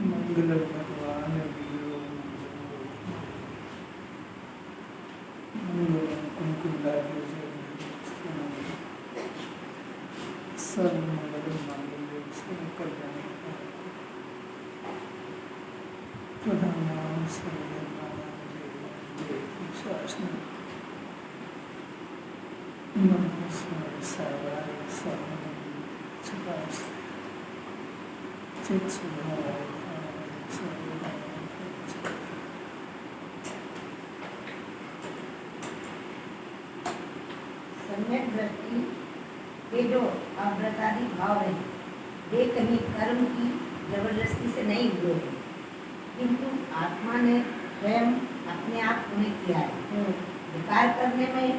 मंगल भगवान सर्वमंगल मांगल्ये शिवे कल्याणे प्रधानां सर्वभूतानां देवी शासनं नमः शिवाय सर्वं चकास्ते चित्सुभाय सम्यक दृष्टि के जो अव्रतादि भाव है वे कहीं कर्म की जबरदस्ती से नहीं हुए हैं, किंतु आत्मा ने स्वयं अपने आप उन्हें किया है। विकार करने में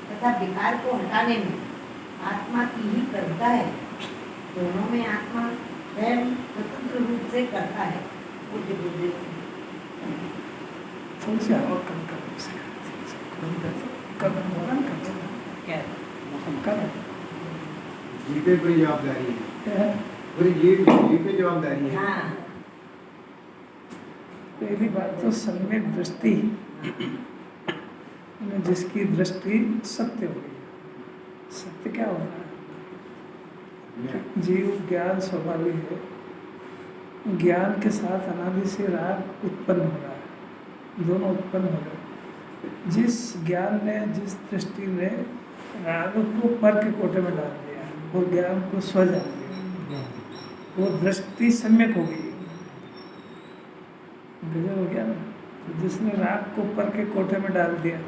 तथा विकार को हटाने में आत्मा की ही प्रभुता है। दोनों में आत्मा स्वयं स्वतंत्र रूप से करता है। पूज्य गुरुदेव ये पे बड़ी जवाबदारी है। पूरी ये पे जवाबदारी है। हाँ। पहली बात तो सम्यक दृष्टि, जिसकी दृष्टि सत्य हो गई। सत्य क्या हो रहा है? जीव ज्ञान स्वाभाविक है, ज्ञान के साथ अनादि से राग उत्पन्न हो रहा है, दोनों उत्पन्न हो रहे। जिस ज्ञान ने, जिस दृष्टि ने राग को पर के कोटे में डाल दिया और ज्ञान को स्व जान दिया, वो दृष्टि सम्यक हो गई। गजब हो गया ना। तो जिसने राग को पर के कोटे में डाल दिया,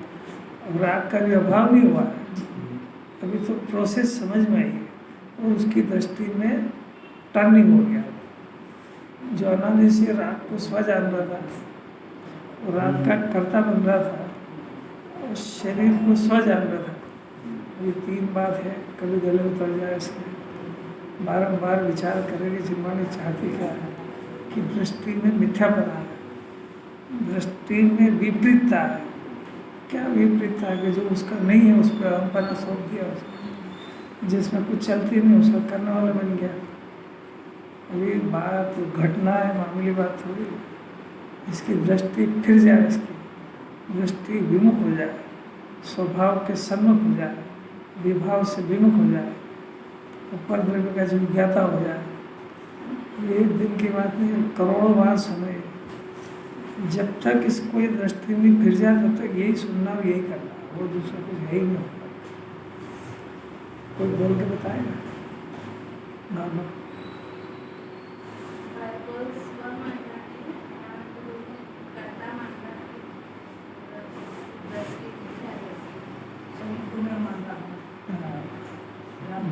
अब राग का भी अभाव नहीं हुआ है, अभी तो प्रोसेस समझ में आई है और उसकी दृष्टि में टर्निंग हो गया। जो अनादि से राग को स्व जान रहा था, और राग का कर्ता बन रहा था, और शरीर को स्व जान रहा था। ये तीन बात है, कभी गले उतर जाए इसमें बारंबार विचार करेंगे। जिन्होंने चाहती क्या है कि दृष्टि में मिथ्यापना है, दृष्टि में विपरीतता है। क्या विपरीतता है कि जो उसका नहीं है उस पर अहंपना सौंप दिया उसको, जिसमें कुछ चलती नहीं उसका करने वाला बन गया। अभी बात घटना है, मामूली बात थोड़ी। इसकी दृष्टि फिर जाए, इसकी दृष्टि विमुख हो जाए, स्वभाव के सम्मुख हो जाए, विभाव से विमुख हो जाए, ऊपर द्रव्य का जिज्ञाता हो जाए। ये एक दिन की बात नहीं, करोड़ों बार सुने। जब तक इसको ये दृष्टि में फिर जाए तब तक यही सुनना और यही करना, वो दूसरा कुछ है ही नहीं। कोई बोल के बताएगा? ना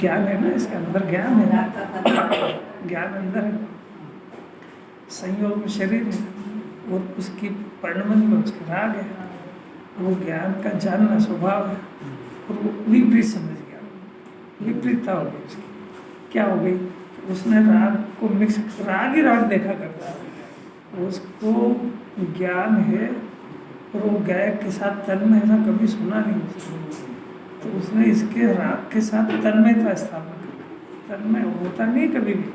ज्ञान है ना, इसके अंदर ज्ञान है, ज्ञान अंदर है। संयोग में शरीर है और उसकी परिणमन में उसके राग है। वो ज्ञान का जानना स्वभाव है और वो विपरीत समझ गया, विपरीतता हो गई उसकी। क्या हो गई? उसने राग को मिक्स, राग ही राग देखा करता है, उसको ज्ञान है और वो गायक के साथ तन्मय ऐसा कभी सुना नहीं उसने। तो उसने इसके राग के साथ तन्मयता स्थापना कर। तन्मय होता नहीं कभी भी,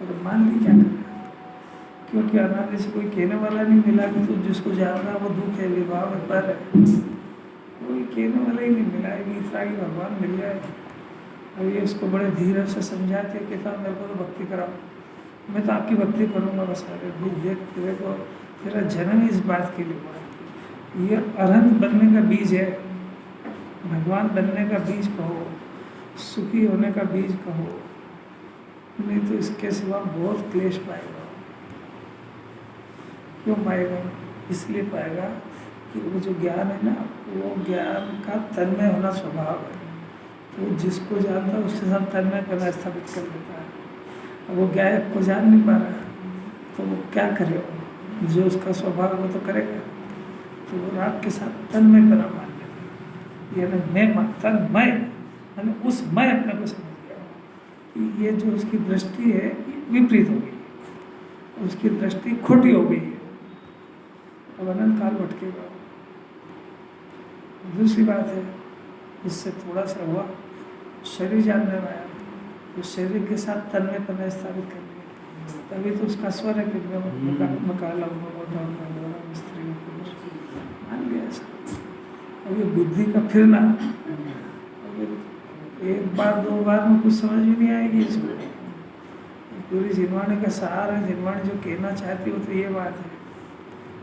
और मान ली क्या करना, क्योंकि अनादि से कोई कहने वाला नहीं मिला कि तो जिसको जानना वो दुख है, विभाव है, पर है। कोई कहने वाला ही नहीं मिला है। इतना ही भगवान मिल जाए। अब ये उसको बड़े धीरे से समझाते कि था मेरे को तो भक्ति कराओ, मैं तो आपकी भक्ति करूँगा बस। अरे देख तेरे को, तेरा जन्म इस बात के लिए हुआ। ये अरहंत बनने का बीज है, भगवान बनने का बीज कहो, सुखी होने का बीज कहो, नहीं तो इसके सिवा बहुत क्लेश पाएगा। क्यों पाएगा? इसलिए पाएगा कि वो जो ज्ञान है ना, वो ज्ञान का तन्मय होना स्वभाव है। तो जिसको जानता है उसके साथ तन्मय करना स्थापित कर देता है। अब वो गायक को जान नहीं पा रहा तो वो क्या करे? जो उसका स्वभाव है वो तो करेगा। तो वो राग के साथ तन्मय करना मान लेता, यानी मैं तन्मय, यानी उस मैं अपने को समझ गया। ये जो उसकी दृष्टि है विपरीत हो गई, उसकी दृष्टि खोटी हो गई है। अब अनंत काल भटकेगा। दूसरी बात है, इससे थोड़ा सा हुआ, शरीर जानने में आया तो शरीर के साथ तन्मयपना स्थापित कर लिया। तभी तो उसका स्वर है कि मैं काला हूँ, मैं मोटा हूँ, मैं गोरा हूँ, स्त्री हूँ, पुरुष हूँ। मान लिया ऐसा। अब ये बुद्धि का फिरना, अब एक बार दो बार में कुछ समझ भी नहीं आएगी इसको। पूरी जिनवाणी का सार है, जिनवाणी जो कहना चाहती हो तो ये बात है।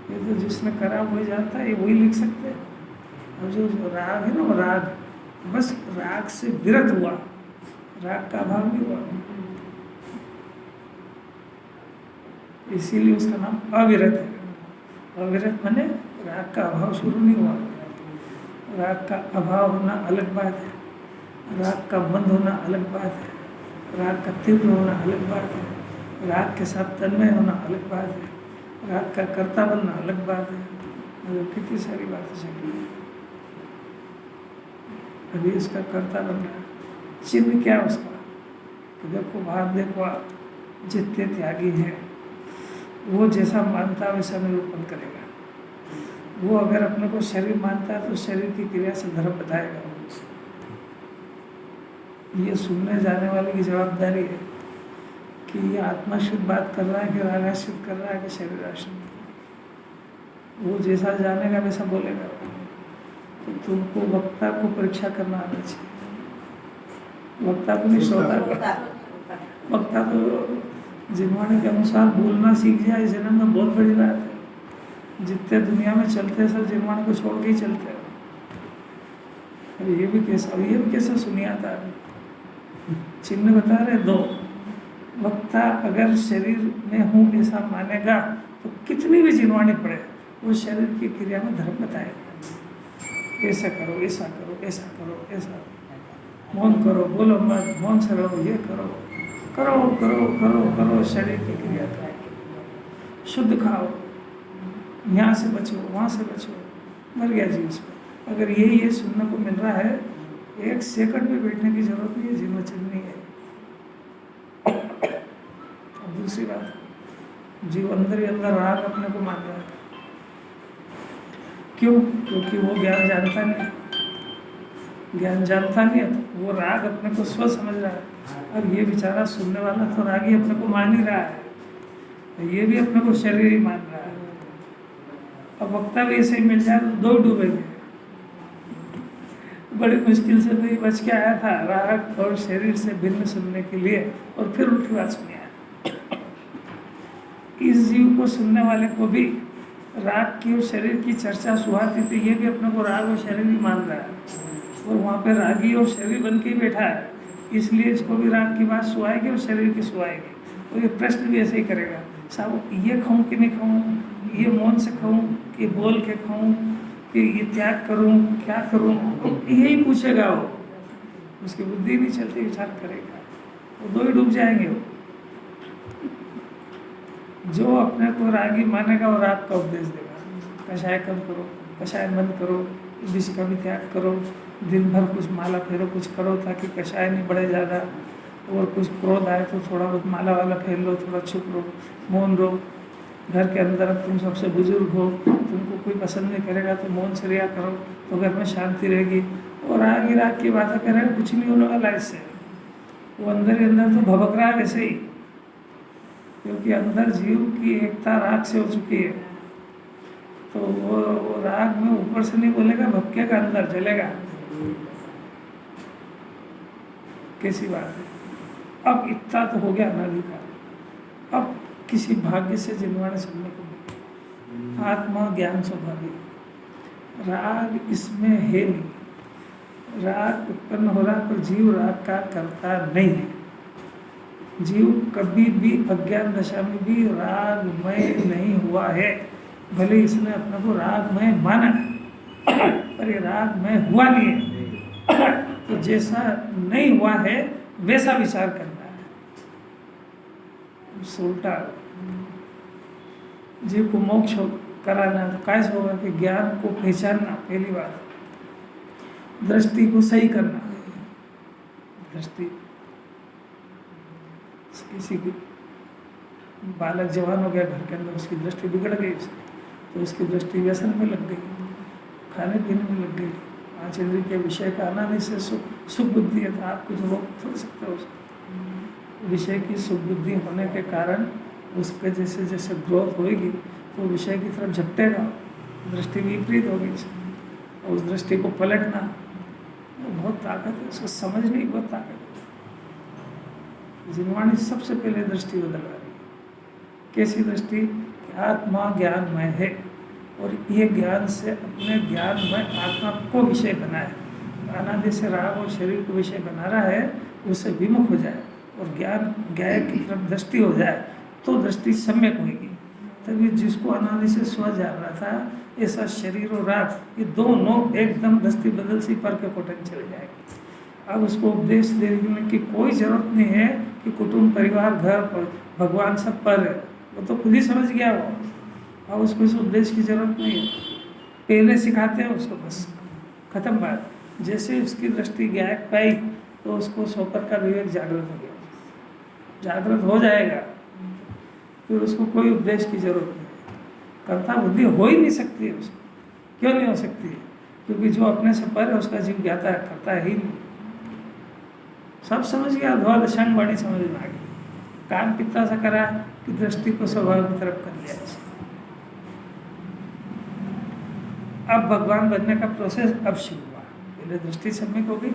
ये तो जिसने करा वही जानता है, ये वही लिख सकते हैं। अब जो राग है ना, वो राग बस राग से विरत हुआ, राग का अभाव नहीं हुआ, इसीलिए उसका नाम अविरत है। अविरत माने राग का अभाव शुरू नहीं हुआ। राग का अभाव होना अलग बात है, राग का बंद होना अलग बात है, राग का तीव्र होना अलग बात है, राग के साथ तन्मय होना अलग बात है, राग का कर्ता बनना अलग बात है। मतलब कितनी सारी बातें चल रही है। अभी इसका कर्ता बन रहा है। चिन्ह क्या उसका कि देखो बाहर देखो, आप जितने त्यागी हैं वो जैसा मानता है वैसा निरूपण करेगा। वो अगर अपने को शरीर मानता है तो शरीर की क्रिया से धर्म बताएगा। ये सुनने जाने वाले की जवाबदारी है कि ये आत्मा शुद्ध बात कर रहा है कि रागाश्रित कर रहा है कि शरीर आश्रित। वो जैसा जानेगा वैसा बोलेगा। तो तुमको वक्ता को परीक्षा करना आना चाहिए, वक्ता को नहीं, श्रोता को। वक्ता तो जिनवाणी के अनुसार बोलना सीख जाए इस जन्म में बहुत बड़ी बात है। जितने दुनिया में चलते हैं सब जिनवाणी को छोड़ के ही चलते हैं। अब ये भी कैसा सुनियाता है। चिन्ह बता रहे दो। वक्ता अगर शरीर में हूँ ऐसा मानेगा तो कितनी भी जिनवाणी पड़े वो शरीर की क्रिया में धर्म बताएगा। ऐसा करो, ऐसा करो, ऐसा करो, ऐसा मौन करो, बोलो मत, मौन से रहो, ये करो, करो करो करो करो, शरीर की क्रिया करो। शुद्ध खाओ, यहाँ से बचो, वहाँ से बचो, मर गया जी उसमें। अगर ये सुनने को मिल रहा है, एक सेकंड में बैठने की जरूरत नहीं है, जीवनचर्या नहीं है। अब दूसरी बात, जीव अंदर ही अंदर राग अपने को मान रहा है। क्यों? क्योंकि वो ज्ञान जानता नहीं, ज्ञान जानता नहीं है तो वो राग अपने को स्व समझ रहा है। अब ये बेचारा सुनने वाला तो रागी अपने को मान ही रहा है, ये भी अपने को शरीर ही मान रहा है। अब वक्ता भी ऐसे ही मिल जाए तो दो डूबेंगे। बड़ी मुश्किल से तो ये बच के आया था राग और शरीर से भिन्न सुनने के लिए, और फिर उल्टी बात सुनी है। इस जीव को सुनने वाले को भी राग की और शरीर की चर्चा सुहाती थी, ये भी अपने को राग और शरीर ही मान रहा है, और वहाँ पे रागी और शरीर बन के ही बैठा है। इसलिए इसको भी राग की बात सुहाएगी और शरीर की सुहाएगी। तो ये प्रश्न भी ऐसे ही करेगा, साहब ये खाऊं कि नहीं खाऊं, ये मौन से खाऊं कि बोल के खाऊं, कि ये त्याग करूं, क्या करूं, तो यही पूछेगा वो। उसकी बुद्धि नहीं चलती, विचार करेगा, वो दो ही डूब जाएंगे। वो जो अपने को रागी मानेगा वो राग का उपदेश देगा, कषाय कम करो, कषाय बंद करो, विष का भी त्याग करो, दिन भर कुछ माला फेरो, कुछ करो ताकि कषाय नहीं बढ़े ज़्यादा, और कुछ क्रोध आए तो थोड़ा बहुत माला वाला फेर लो, थोड़ा छुप लो, मौन रहो। घर के अंदर तुम सबसे बुजुर्ग हो, तुमको कोई पसंद नहीं करेगा तो मौन से रिया करो, तो घर में शांति रहेगी। और राग ही राग की बातें करेगा, कुछ नहीं होने वाला इससे। वो अंदर ही अंदर तो भभक रहा है वैसे ही, क्योंकि अंदर जीव की एकता राग से हो चुकी है। तो वो राग में ऊपर से नहीं बोलेगा, भपकेगा, अंदर जलेगा। कैसी बात है। अब इतना तो हो गया अनादि का। अब किसी भाग्य से जिनवाणी सुनने को मिली, आत्मा ज्ञान स्वभावी, राग इसमें है नहीं। राग उत्पन्न हो रहा पर जीव राग का करता नहीं है। जीव कभी भी अज्ञान दशा में भी रागमय नहीं हुआ है, भले इसने अपने को रागमय माना पर ये रागमय हुआ नहीं है। तो जैसा नहीं हुआ है वैसा विचार करना है। उल्टा जीव को मोक्ष कराना है तो कैसे होगा कि ज्ञान को पहचानना, पहली बात दृष्टि को सही करना। दृष्टि किसी की बालक जवान हो गया घर के अंदर, उसकी दृष्टि बिगड़ गई, तो उसकी दृष्टि व्यसन में लग गई, खाने पीने में लग गई, 5 इंद्रिय के विषय का आना नहीं से सुख बुद्धि है, तो आप कुछ रोक थोड़ सकते हो उसको। विषय की सुबुद्धि होने के कारण उसके जैसे जैसे ग्रोथ होएगी तो विषय की तरफ झपटेगा, दृष्टि विपरीत होगी इसकी, और उस दृष्टि को पलटना बहुत ताकत है, उसको समझने की बहुत ताकत है। जिनवाणी सबसे पहले दृष्टि बदलवा रही है। कैसी दृष्टि? आत्मा ज्ञानमय है और ये ज्ञान से अपने ज्ञानमय आत्मा को विषय बनाए, अनादि से राग और शरीर को विषय बना रहा है, उससे विमुख हो जाए और ज्ञान ज्ञाय की तरफ दृष्टि हो जाए तो दृष्टि सम्यक होगी। तभी जिसको अनादि से स्व जान रहा था, ऐसा शरीर और राग ये दोनों एकदम दृष्टि बदल सी पर के कोटन चले जाएगी। अब उसको उपदेश देने की कोई ज़रूरत नहीं है कि कुटुंब परिवार घर भगवान सब पर है, वो तो खुद ही समझ गया वो। अब उसको इस उपदेश की ज़रूरत नहीं है, पहले सिखाते हैं उसको, बस खत्म बात। जैसे उसकी दृष्टि ज्ञायक पाई तो उसको सोपर का विवेक जागृत हो गया, जागृत हो जाएगा, फिर उसको कोई उपदेश की जरूरत नहीं। कर्ता बुद्धि हो ही नहीं सकती है उसको। क्यों नहीं हो सकती? क्योंकि जो अपने से पर है उसका जीव ज्ञाता है, करता है ही नहीं। सब समझ गया, अधवा दशांग वाणी समझ में आ गई। काम कितना सा करा कि दृष्टि को स्वभाव की तरफ कर लिया। अब भगवान बनने का प्रोसेस अब शुरू हुआ। पहले दृष्टि सम्यक हो गई।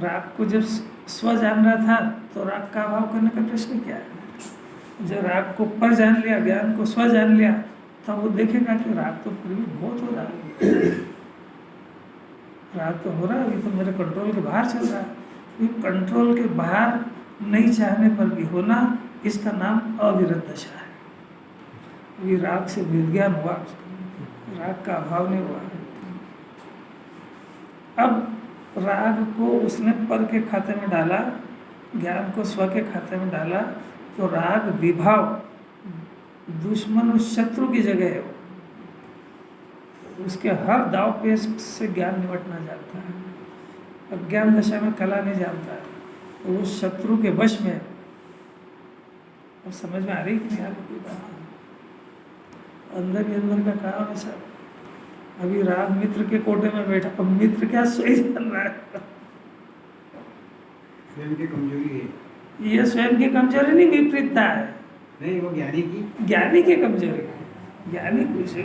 राग को जब स्व जान रहा था तो राग का अभाव करने का प्रश्न क्या है? जब राग को पर जान लिया, ज्ञान को स्व जान लिया, तब वो देखेगा कि राग तो फिर भी बहुत हो रहा है, राग तो हो रहा है, अभी तो मेरे कंट्रोल के बाहर चल रहा है। ये कंट्रोल के बाहर नहीं चाहने पर भी होना, इसका नाम अविरत दशा है। अभी राग से विज्ञान हुआ, राग का अभाव नहीं हुआ। अब राग को उसने पर के खाते में डाला, ज्ञान को स्व के खाते में डाला, तो राग विभाव दुश्मन और शत्रु की जगह है। उसके हर दाव पेच से ज्ञान निपटना जानता है। अज्ञान दशा में कला नहीं जानता है, तो वो शत्रु के वश में। अब समझ में आ रही कि नहीं आ रही बात? अंदर ही अंदर का काम है सब। अभी राग मित्र के कोटे में बैठा, अब मित्र क्या सही जान रहा है? स्वयं की कमजोरी है। ये स्वयं की कमजोरी नहीं, विपरीतता है। नहीं, वो ज्ञानी की कमजोरी है। ज्ञानी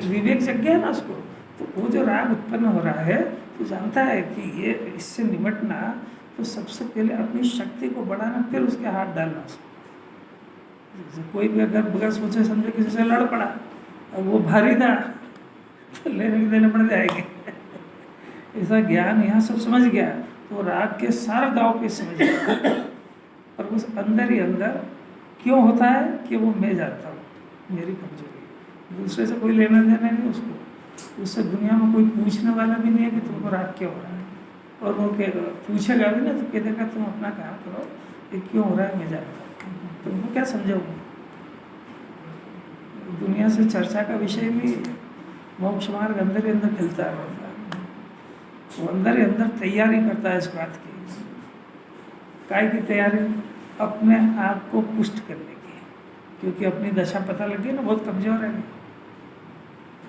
विवेक जग गया ना उसको, तो वो जो राग उत्पन्न हो रहा है तो जानता है कि ये इससे निपटना, तो सबसे पहले अपनी शक्ति को बढ़ाना, फिर उसके हाथ डालना उसको। कोई भी अगर बगैर सोचे समझे किसी से लड़ पड़ा, अब वो भारी था तो लेने के देने पड़ जाएंगे। ऐसा ज्ञान यहाँ सब समझ गया, तो राग के सारा दाव पे समझ गया। पर उस अंदर ही अंदर क्यों होता है कि वो मैं जानता हूँ, मेरी कमजोरी। दूसरे से कोई लेना देना नहीं उसको, उससे दुनिया में कोई पूछने वाला भी नहीं है कि तुमको राग क्यों हो रहा है। और वो पूछेगा भी ना तो कह देगा तुम अपना काम करो, ये क्यों हो रहा है मैं जानता हूँ, तुमको क्या समझाऊँ। दुनिया से चर्चा का विषय भी मोक्ष मार्ग अंदर ही अंदर खिलता रहता है। वो अंदर ही अंदर तैयारी करता है इस बात की। काय की तैयारी? अपने आप को पुष्ट करने की, क्योंकि अपनी दशा पता लग गई ना, बहुत कमज़ोर है,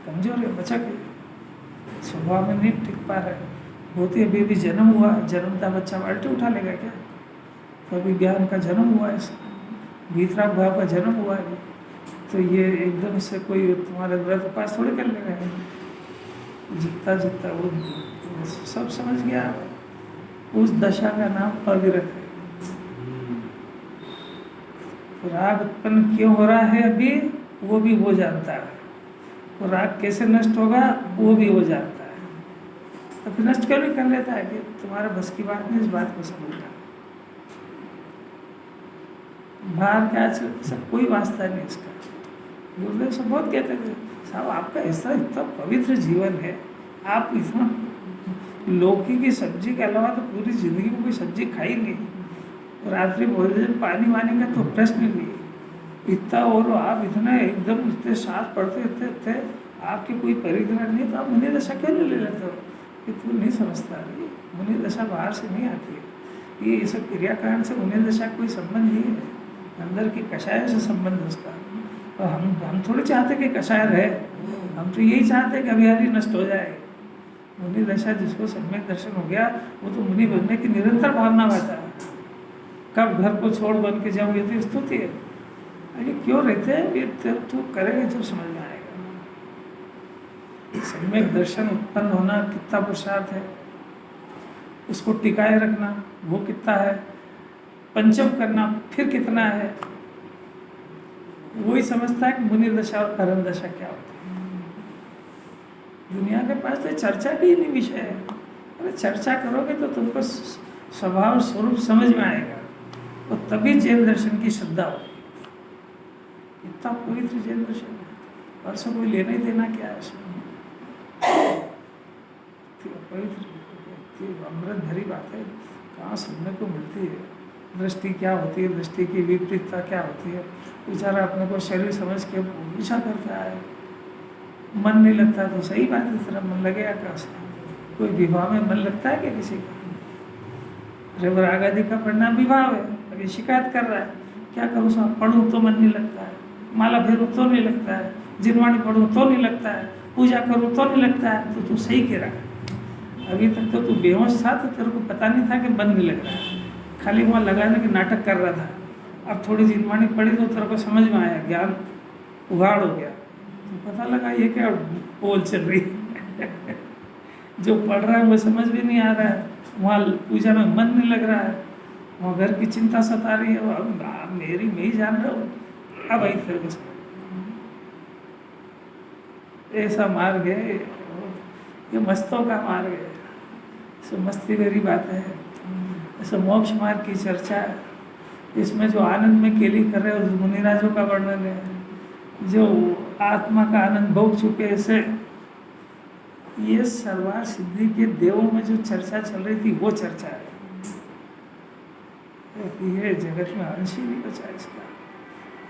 कमज़ोर है, बचा के स्वभाव में नहीं टिक पा रहा है। होती है बेबी जन्म हुआ, जन्मता बच्चा बाल्टी उठा लेगा क्या? कभी ज्ञान का जन्म हुआ है, भीतरा भाव का जन्म हुआ है, तो ये एकदम से कोई तुम्हारे व्रत पास थोड़ी कर लेगा। जितना जितना वो सब समझ गया, उस दशा का नाम अविरत है। राग उत्पन्न क्यों हो रहा है अभी, वो भी वो जानता है। तो राग कैसे नष्ट होगा, वो भी वो जानता है। तो फिर नष्ट क्यों नहीं कर लेता है कि तुम्हारा बस की बात नहीं इस बात को समझना। बाहर के आज सब कोई वास्ता नहीं इसका। गुरुदेव सब बहुत कहते थे, साहब आपका ऐसा इतना पवित्र जीवन है, आप इतना लौकी की सब्जी के अलावा तो पूरी जिंदगी में कोई सब्जी खाई नहीं, रात्रि भोजन पानी वानी का तो प्रश्न नहीं इतना, और आप इतना एकदम इतने साथ पढ़ते थे, आपके कोई परिग्रह नहीं, तो आप मुनि दशा क्यों नहीं ले लेते हो? कि तू नहीं समझता, मुनि दशा बाहर से नहीं आती है, ये सब क्रियाकांड से मुनि दशा कोई संबंध नहीं है, अंदर की कषाय से संबंध है उसका। और हम थोड़ी चाहते कि कषाय रहे, हम तो यही चाहते कि अभियारी नष्ट हो जाए। मुनि दशा जिसको सम्यक दर्शन हो गया, वो तो मुनि बनने की निरंतर भावना रहता है, कब घर को छोड़ बन के जाऊँ, ये तो स्तुति है। अरे क्यों रहते हैं, ये तू करेंगे जब समझ में आएगा। सम्यक दर्शन उत्पन्न होना कितना पुरुषार्थ है, उसको टिकाए रखना वो कितना है, पंचम करना फिर कितना है। वही समझता है कि मुनि दशा और परम दशा क्या होती है। दुनिया के पास तो चर्चा की ही नहीं विषय है। अरे चर्चा करोगे तो तुमको स्वभाव स्वरूप समझ में आएगा, और तभी जैन दर्शन की श्रद्धा होगी। इतना पवित्र जैन दर्शन है, और सब कोई लेना ही देना क्या है उसमें। पवित्र अमृत भरी बात है, कहाँ सुनने को मिलती है। दृष्टि क्या होती है, दृष्टि की विपरीतता क्या होती है। बेचारा अपने को शरीर समझ के पूछा करता है, मन नहीं लगता तो सही बात है, तेरा मन लगेगा कहाँ से। कोई विवाह में मन लगता है क्या किसी का? अरे राग आदि का परिणाम विवाह है। अभी शिकायत कर रहा है, क्या करूँ साहब, पढ़ूँ तो मन नहीं लगता है, माला फेरूँ तो नहीं लगता है, जिनवाणी पढ़ूँ तो नहीं लगता है, पूजा करूँ तो नहीं लगता है। तो तू सही कह रहा है। अभी तक तो तू बेहोश था तो तेरे को पता नहीं था कि मन नहीं लग रहा है, खाली वहाँ लगाने के नाटक कर रहा था। अब थोड़ी जिनवाणी पढ़ी तो तेरे को समझ में आया, ज्ञान उगाड़ हो गया, तो पता लगा ये क्या बोल चल रही है। जो पढ़ रहा है वो समझ भी नहीं आ रहा है, वहाँ पूजा में मन नहीं लग रहा है, वहाँ घर की चिंता सता रही है। अब मेरी मैं ही जान रहा हूँ, अब आई फिर बस ऐसा मार्ग है, ये मस्तों का मार्ग है। सो मस्ती मेरी बात है। ऐसा मोक्ष मार्ग की चर्चा है, इसमें जो आनंद में केली कर रहे हैं उस मुनिराजों का वर्णन है, जो आत्मा का आनंद भोग चुके ऐसे। ये सर्वार सिद्धि के देवों में जो चर्चा चल रही थी वो चर्चा है। ये जगत में अंश ही नहीं बचा इसका।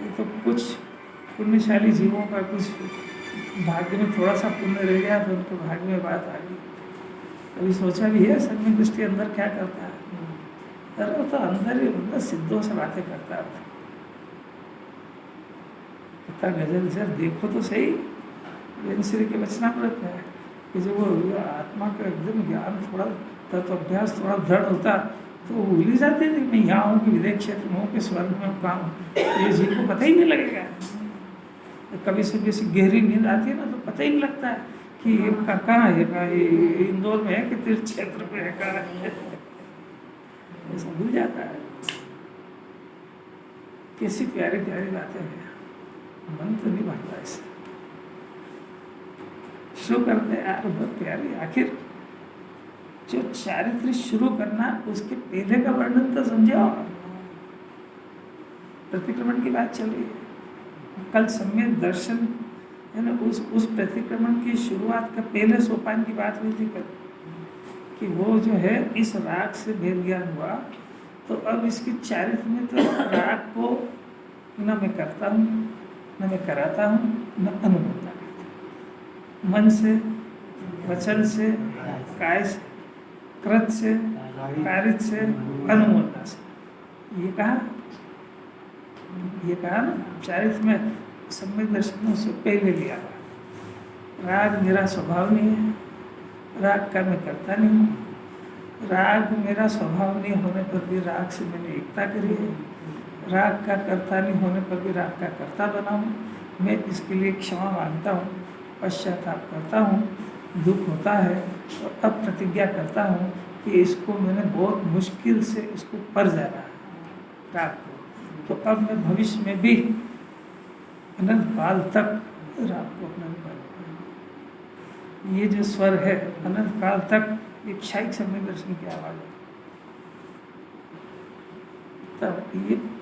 ये तो कुछ पुण्यशाली जीवों का कुछ भाग्य में थोड़ा सा पुण्य रह गया तो उनके भाग्य में बात आ गई। कभी सोचा भी है सम्यक दृष्टि अंदर क्या करता है? अरे वो तो अंदर ही अंदर सिद्धों से बातें करता है। इतना गजल सर देखो तो सही, श्री के वचनामृत है कि जब वो आत्मा का एकदम ज्ञान थोड़ा तत्व अभ्यास थोड़ा दृढ़ होता तो वो भूल ही जाते थे मैं यहाँ हूँ कि विदेश क्षेत्र में हूँ कि स्वर्ग में हूँ, कहाँ हूँ। ये जीव को पता ही नहीं लगेगा। तो कभी से किसी गहरी नींद आती है ना तो पता ही नहीं लगता है कि ये कहाँ है, कहाँ ये इंदौर में है कि तीर्थ क्षेत्र में है, कहाँ है, ऐसा भूल जाता है। कैसी प्यारी प्यारी बातें हैं, मन तो नहीं भरता इससे। शुरू करते यार बहुत प्यारी। आखिर जो चारित्र शुरू करना उसके पहले का वर्णन तो समझाओ। प्रतिक्रमण की बात चल रही है, कल सम्यक दर्शन है ना, उस प्रतिक्रमण की शुरुआत का पहले सोपान की बात हुई थी कल, कि वो जो है इस राग से भेद ज्ञान हुआ। तो अब इसकी चारित्र में तो राग को न मैं करता हूँ, न मैं कराता हूँ, न अनुभवता करता हूँ। मन से, वचन से, काय से, कृत से, कारित से, अनुमोदना से। ये कहा ना चारित्र में सम्यक दर्शनों से पहले लिया। राग मेरा स्वभाव नहीं है, राग का मैं करता नहीं हूँ। राग मेरा स्वभाव नहीं होने पर भी राग से मैंने एकता करी है। राग का कर्ता नहीं होने पर भी राग का कर्ता बना हूँ। मैं इसके लिए क्षमा मांगता हूँ, पश्चाताप करता हूँ, दुख होता है और अब प्रतिज्ञा करता हूँ कि इसको मैंने बहुत मुश्किल से इसको पर जाना है राग को। तो अब मैं भविष्य में भी अनंत काल तक राग को अपना निभाऊंगा। ये जो स्वर है अनंत काल तक, ये क्षयिक सम्यक दर्शन की आवाज़ है। तब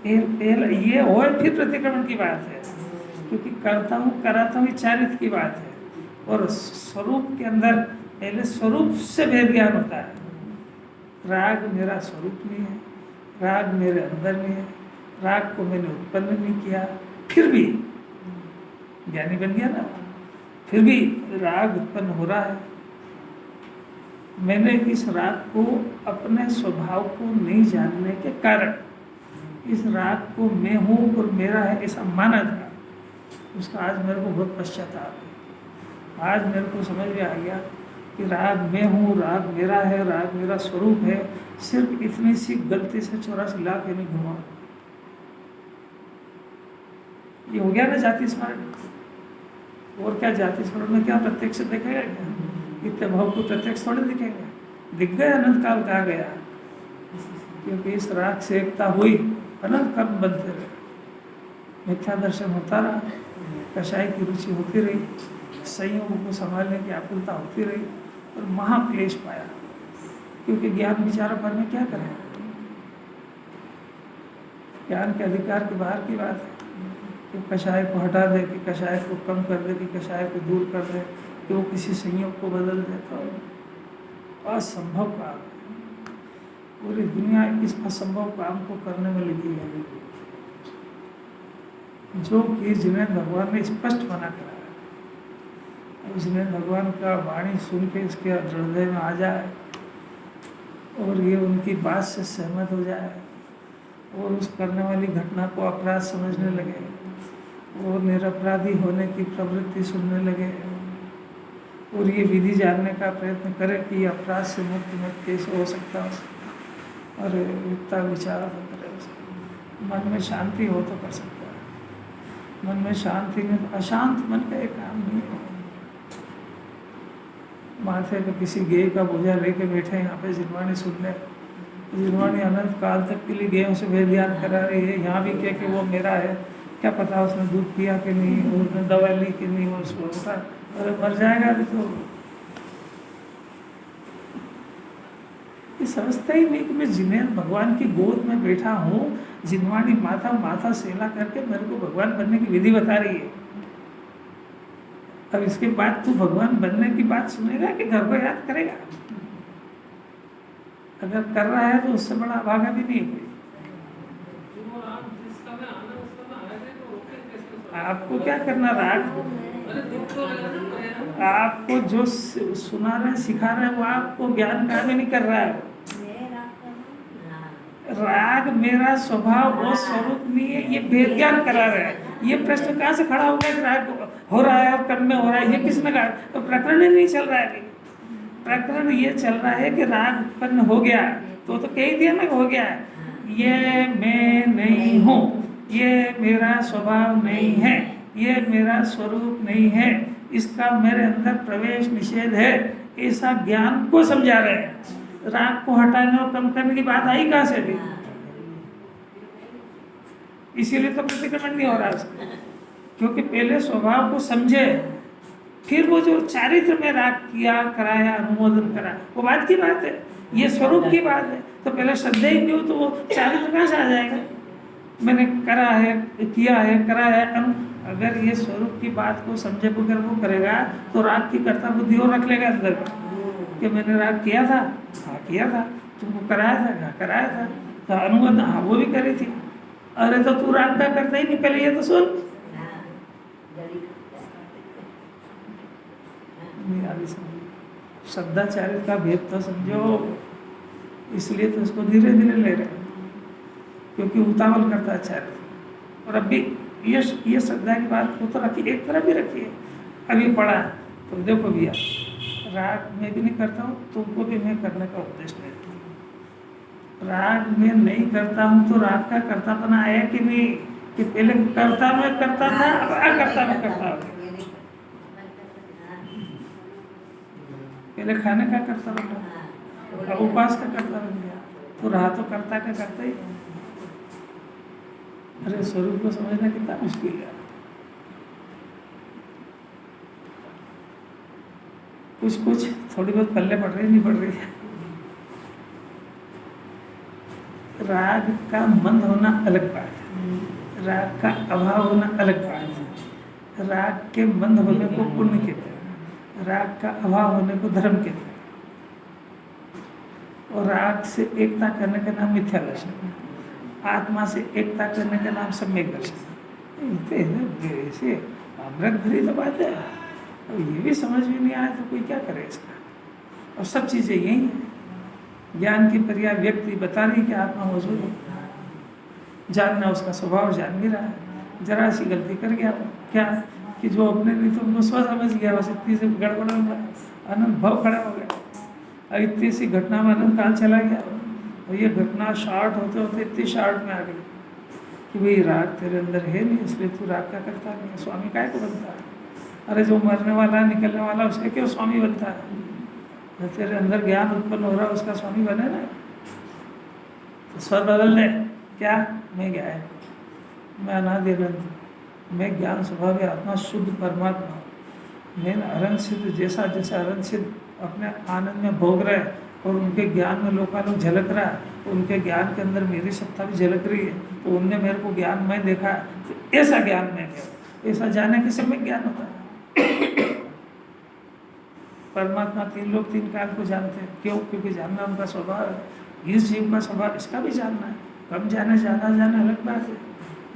ये और फिर प्रतिक्रमण की बात है, क्योंकि करता हूँ कराता हूँ ये चारित्र की बात है। और स्वरूप के अंदर पहले स्वरूप से भेद ज्ञान होता है। राग मेरा स्वरूप नहीं है, राग मेरे अंदर नहीं है, राग को मैंने उत्पन्न नहीं किया, फिर भी ज्ञानी बन गया ना, फिर भी राग उत्पन्न हो रहा है। मैंने इस राग को अपने स्वभाव को नहीं जानने के कारण इस राग को मैं हूँ और मेरा है ऐसा माना था। उसका आज मेरे को बहुत पश्चाताप है। आज मेरे को समझ में आ गया कि राग मैं हूँ, राग मेरा है, राग मेरा स्वरूप है, सिर्फ इतनी सी गलती से 84 लाख यानी घुमा, ये हो गया ना जाति स्मरण। और क्या जाति स्मरण में क्या प्रत्यक्ष दिखेगा क्या? इतने भाव को प्रत्यक्ष थोड़े दिखेंगे, दिख गए अनंत काल कहा गया, क्योंकि इस राग से एकता हुई, अनंत कर्म बनते रहे, मिथ्या दर्शन होता रहा, कषाय की रुचि होती रही, संयोगों को संभालने की आकुलता होती रही, और महाक्लेश पाया, क्योंकि ज्ञान विचारों पर में क्या करें, ज्ञान के अधिकार के बाहर की बात है कि कषाय को हटा दे, कि कषाय को कम कर दे, कि कषाय को दूर कर दे, कि वो किसी संयोग को बदल दे, तो असंभव काम है। पूरी दुनिया इस असंभव काम को करने में लगी है, जो कि जिन्हें भगवान ने स्पष्ट मना कराया। अब जिन्हें भगवान का वाणी सुन के इसके हृदय में आ जाए और ये उनकी बात से सहमत हो जाए और उस करने वाली घटना को अपराध समझने लगे और निरपराधी होने की प्रवृत्ति सुनने लगे और ये विधि जानने का प्रयत्न करे कि ये अपराध से मुक्त में कैसे हो सकता है, और इतना विचार तो करे, मन में शांति हो तो कर सकता है। मन में शांति में, अशांत मन का एक काम नहीं है। माथे पे किसी गेय का बोझा लेके बैठे यहाँ पे जिनवाणी सुनने, जिनवाणी अनंत काल तक के लिए गेयों से वेद ध्यान करा रही है, यहाँ भी कह के वो मेरा है, क्या पता उसने दूध पिया कि नहीं, उसने दवा ली कि नहीं, वो उसको होता, अरे मर जाएगा अभी तो। ये समझता ही नहीं कि मैं जिन्हें भगवान की गोद में बैठा हूँ, जिनवाणी माथा माथा सेला करके मेरे को भगवान बनने की विधि बता रही है। अब इसके बाद तू भगवान बनने की बात सुनेगा कि घर को याद करेगा? अगर कर रहा है तो उससे बड़ा अभागा भी नहीं है कोई। आपको क्या करना, राग आपको जो सुना रहे सिखा रहे वो आपको ज्ञान का भी नहीं कर रहा है। राग मेरा स्वभाव और स्वरूप नहीं है, ये वेद ज्ञान करा रहा है। ये प्रश्न कहाँ से खड़ा होगा कि राग हो रहा है और कर्म में हो रहा है, ये किसने कहा? तो प्रकरण ही नहीं चल रहा है। प्रकरण ये चल रहा है कि राग उत्पन्न हो गया तो कह ही दिया ना, हो गया, ये मैं नहीं हूँ, ये मेरा स्वभाव नहीं है, ये मेरा स्वरूप नहीं है, इसका मेरे अंदर प्रवेश निषेध है, ऐसा ज्ञान को समझा रहे हैं। राग को हटाने और कम करने की बात आई कहाँ से भी? इसीलिए तो प्रतिक्रमण नहीं हो रहा उसका, क्योंकि पहले स्वभाव को समझे, फिर वो जो चारित्र में राग किया, कराया, अनुमोदन करा, वो बात की बात है, ये स्वरूप की बात है। तो पहले श्रद्धा ही नहीं हो तो वो चारित्र कहाँ से आ जाएगा? मैंने करा है, किया है, करा है, अगर ये स्वरूप की बात को समझे बगैर वो करेगा तो राग की कर्ता बुद्धि और रख लेगा अंदर कि मैंने राग किया था, हाँ किया था, तुमको कराया था, हाँ कराया था, तो अनुमोदन हाँ वो भी करी थी। अरे तो तू राग का करता ही नहीं, पहले ये तो सुन। नहीं आदि समझो, श्रद्धाचार्य का भेद तो समझो, इसलिए तो उसको धीरे धीरे ले रहे हैं, क्योंकि उतावल करता है आचार्य। और अभी ये श्रद्धा की बात को तो रखिए, एक तरफ भी रखिए। अभी पढ़ा तो देखो भैया, राग मैं भी नहीं करता हूँ, तुमको भी मैं करने का उपदेश देता हूँ। राग में नहीं करता हूँ तो राग का कर्तापना आया कि नहीं? कि पहले करता मैं करता था, अब अकर्ता मैं करता हूँ। पहले खाने का करता बना, अब उपास का करता बन गया, तो रहा तो करता का करता ही। अरे स्वरूप को समझना कितना मुश्किल है। कुछ थोड़ी बहुत पल्ले पड़ रही नहीं पड़ रही है। राग का मंद होना अलग बात है, राग का अभाव होना अलग बात है। राग के मंद होने को पुण्य कहते हैं, राग का अभाव होने को धर्म कहते हैं। और राग से एकता करने का नाम मिथ्या दर्शन है, आत्मा से एकता करने का नाम सम्यक दर्शन है। ऐसे अमृत भरी तो बात है, अब ये भी समझ में नहीं आया तो कोई क्या करे इसका। और सब चीज़ें यही हैं, ज्ञान की पर्याय व्यक्ति बता रही कि आत्मा मौजूद है, जानना उसका स्वभाव जान भी रहा है। जरा सी गलती कर गया क्या कि जो अपने लिए तो उनको स्व समझ गया, बस इतनी से गड़बड़ अनंत भाव खड़ा हो गया। और इतनी सी घटना में अनंत कहाँ चला गया, और ये घटना शॉर्ट होते होते इतनी शॉर्ट में आ गई कि भाई राग तेरे अंदर है नहीं, इसलिए तू राग का करता नहीं है, स्वामी काय को बनता है। अरे जो मरने वाला है, निकलने वाला, उसका क्यों स्वामी बनता है? जो तेरे अंदर ज्ञान उत्पन्न हो रहा है उसका स्वामी बने ना। तो स्वर बदल दे, क्या मैं क्या है, मैं अनादि अनंत, मैं ज्ञान स्वभाव आत्मा शुद्ध परमात्मा, मैं अरंत सिद्ध, जैसा जैसा अरंत सिद्ध अपने आनंद में भोग रहे और उनके ज्ञान में लोग झलक रहा है, उनके ज्ञान के अंदर मेरी सत्ता भी झलक रही है, तो उनने मेरे को ज्ञान मैं देखा, तो ऐसा ज्ञान मैं क्या, ऐसा जाने के समय ज्ञान होता है। परमात्मा तीन लोग तीन काल को जानते हैं, क्यों? क्योंकि जानना उनका स्वभाव है। इस जीव का स्वभाव इसका भी जानना है, कम जाने ज़्यादा जाना अलग बात है।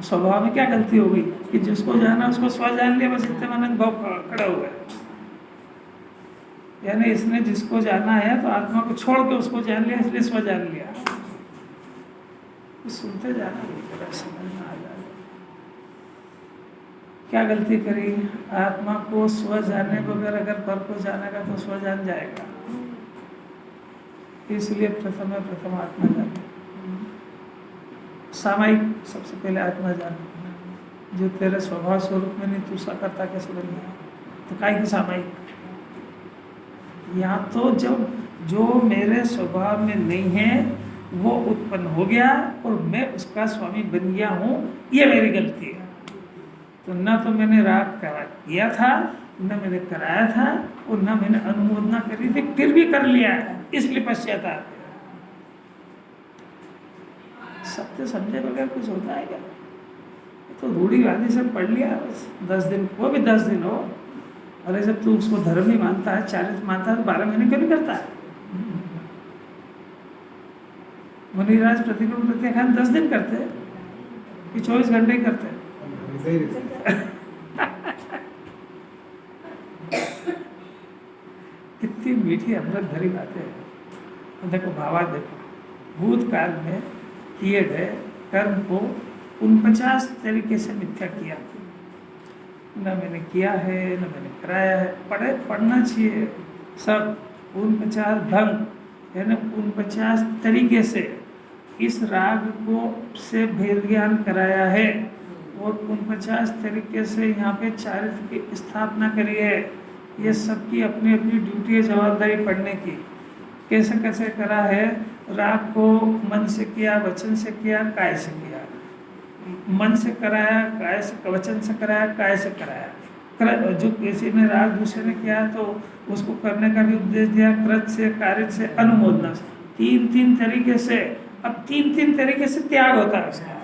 स्वभाव में क्या गलती हो गई कि जिसको जाना उसको स्व जान लिया, बस इतने मन भाव खड़ा हुआ है। यानी इसने जिसको जाना है तो आत्मा को छोड़ के उसको जान लिया, इसलिए स्व जान लिया। सुनते जाना समझ में आ जाए क्या गलती करी। आत्मा को स्व जानने बगैर अगर पर को जानेगा तो स्व जान जाएगा, इसलिए प्रथम आत्मा जाने, सामायिक सबसे पहले आत्मा जाने। जो तेरे स्वभाव स्वरूप में नहीं, तू सकर्ता कैसे बन गया? तो काय की सामायिक? या तो जब जो मेरे स्वभाव में नहीं है वो उत्पन्न हो गया और मैं उसका स्वामी बन गया हूँ, ये मेरी गलती है। तो न तो मैंने राग किया था, न मैंने कराया था, और न मैंने अनुमोदना करी थी, फिर भी कर लिया, इसलिए पश्चाताप। सत्य समझे बगैर कुछ होता है क्या? तो रूढ़िवादी से पढ़ लिया बस 10 दिन, वो भी 10 दिन हो। अरे जब तू उसको धर्म ही मानता है, 40 मानता है, तो 12 महीने क्यों नहीं करता है? मुनिराज प्रतिकूल प्रत्याख्यान 10 दिन करते कि 24 घंटे ही करते? कितनी मीठी अमृत भरी बातें हैं। देखो भावा, देखो भूतकाल में किए गए कर्म को 49 तरीके से मिथ्या किया, न मैंने किया है न मैंने कराया है। पढ़ना चाहिए सब 49 ढंग, यानी 49 तरीके से इस राग को से भेद ज्ञान कराया है, और 49 तरीके से यहाँ पे चारित्र की स्थापना करी है। ये सबकी अपनी अपनी ड्यूटी है, जवाबदारी पढ़ने की। कैसे कैसे करा है? राग को मन से किया, वचन से किया, काय से किया। मन से कराया, काय से, वचन से कराया, काय से कराया। जो किसी ने राग दूसरे ने किया तो उसको करने का भी उपदेश दिया, कृत से, कार्य से, अनुमोदना से, 3 तरीके से। अब 3 तरीके से त्याग होता है उसका।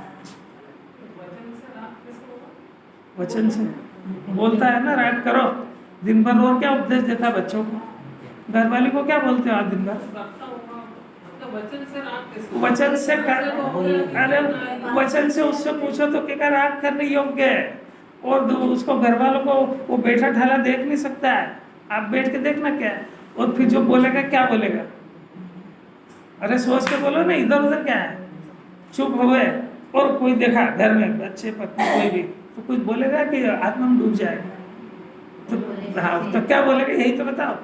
वचन से बोलता है ना, राग करो दिन भर, और क्या उपदेश देता है बच्चों को? घर वाली को क्या बोलते हो आप दिन भर? वचन से अरे वचन से उससे पूछो तो क्या राग करने योग्य है, और उसको घर वालों को वो बैठा ठाला देख नहीं सकता है, आप बैठ के देखना क्या है। और फिर जो बोलेगा क्या बोलेगा? अरे सोच के बोलो ना, इधर उधर क्या है, चुप हो गए। और कोई देखा घर में बच्चे पत्नी कोई भी, तो कुछ बोलेगा कि आत्मा में डूब जाएगा? तो हाँ, तो क्या बोलेगा? यही तो बताओ।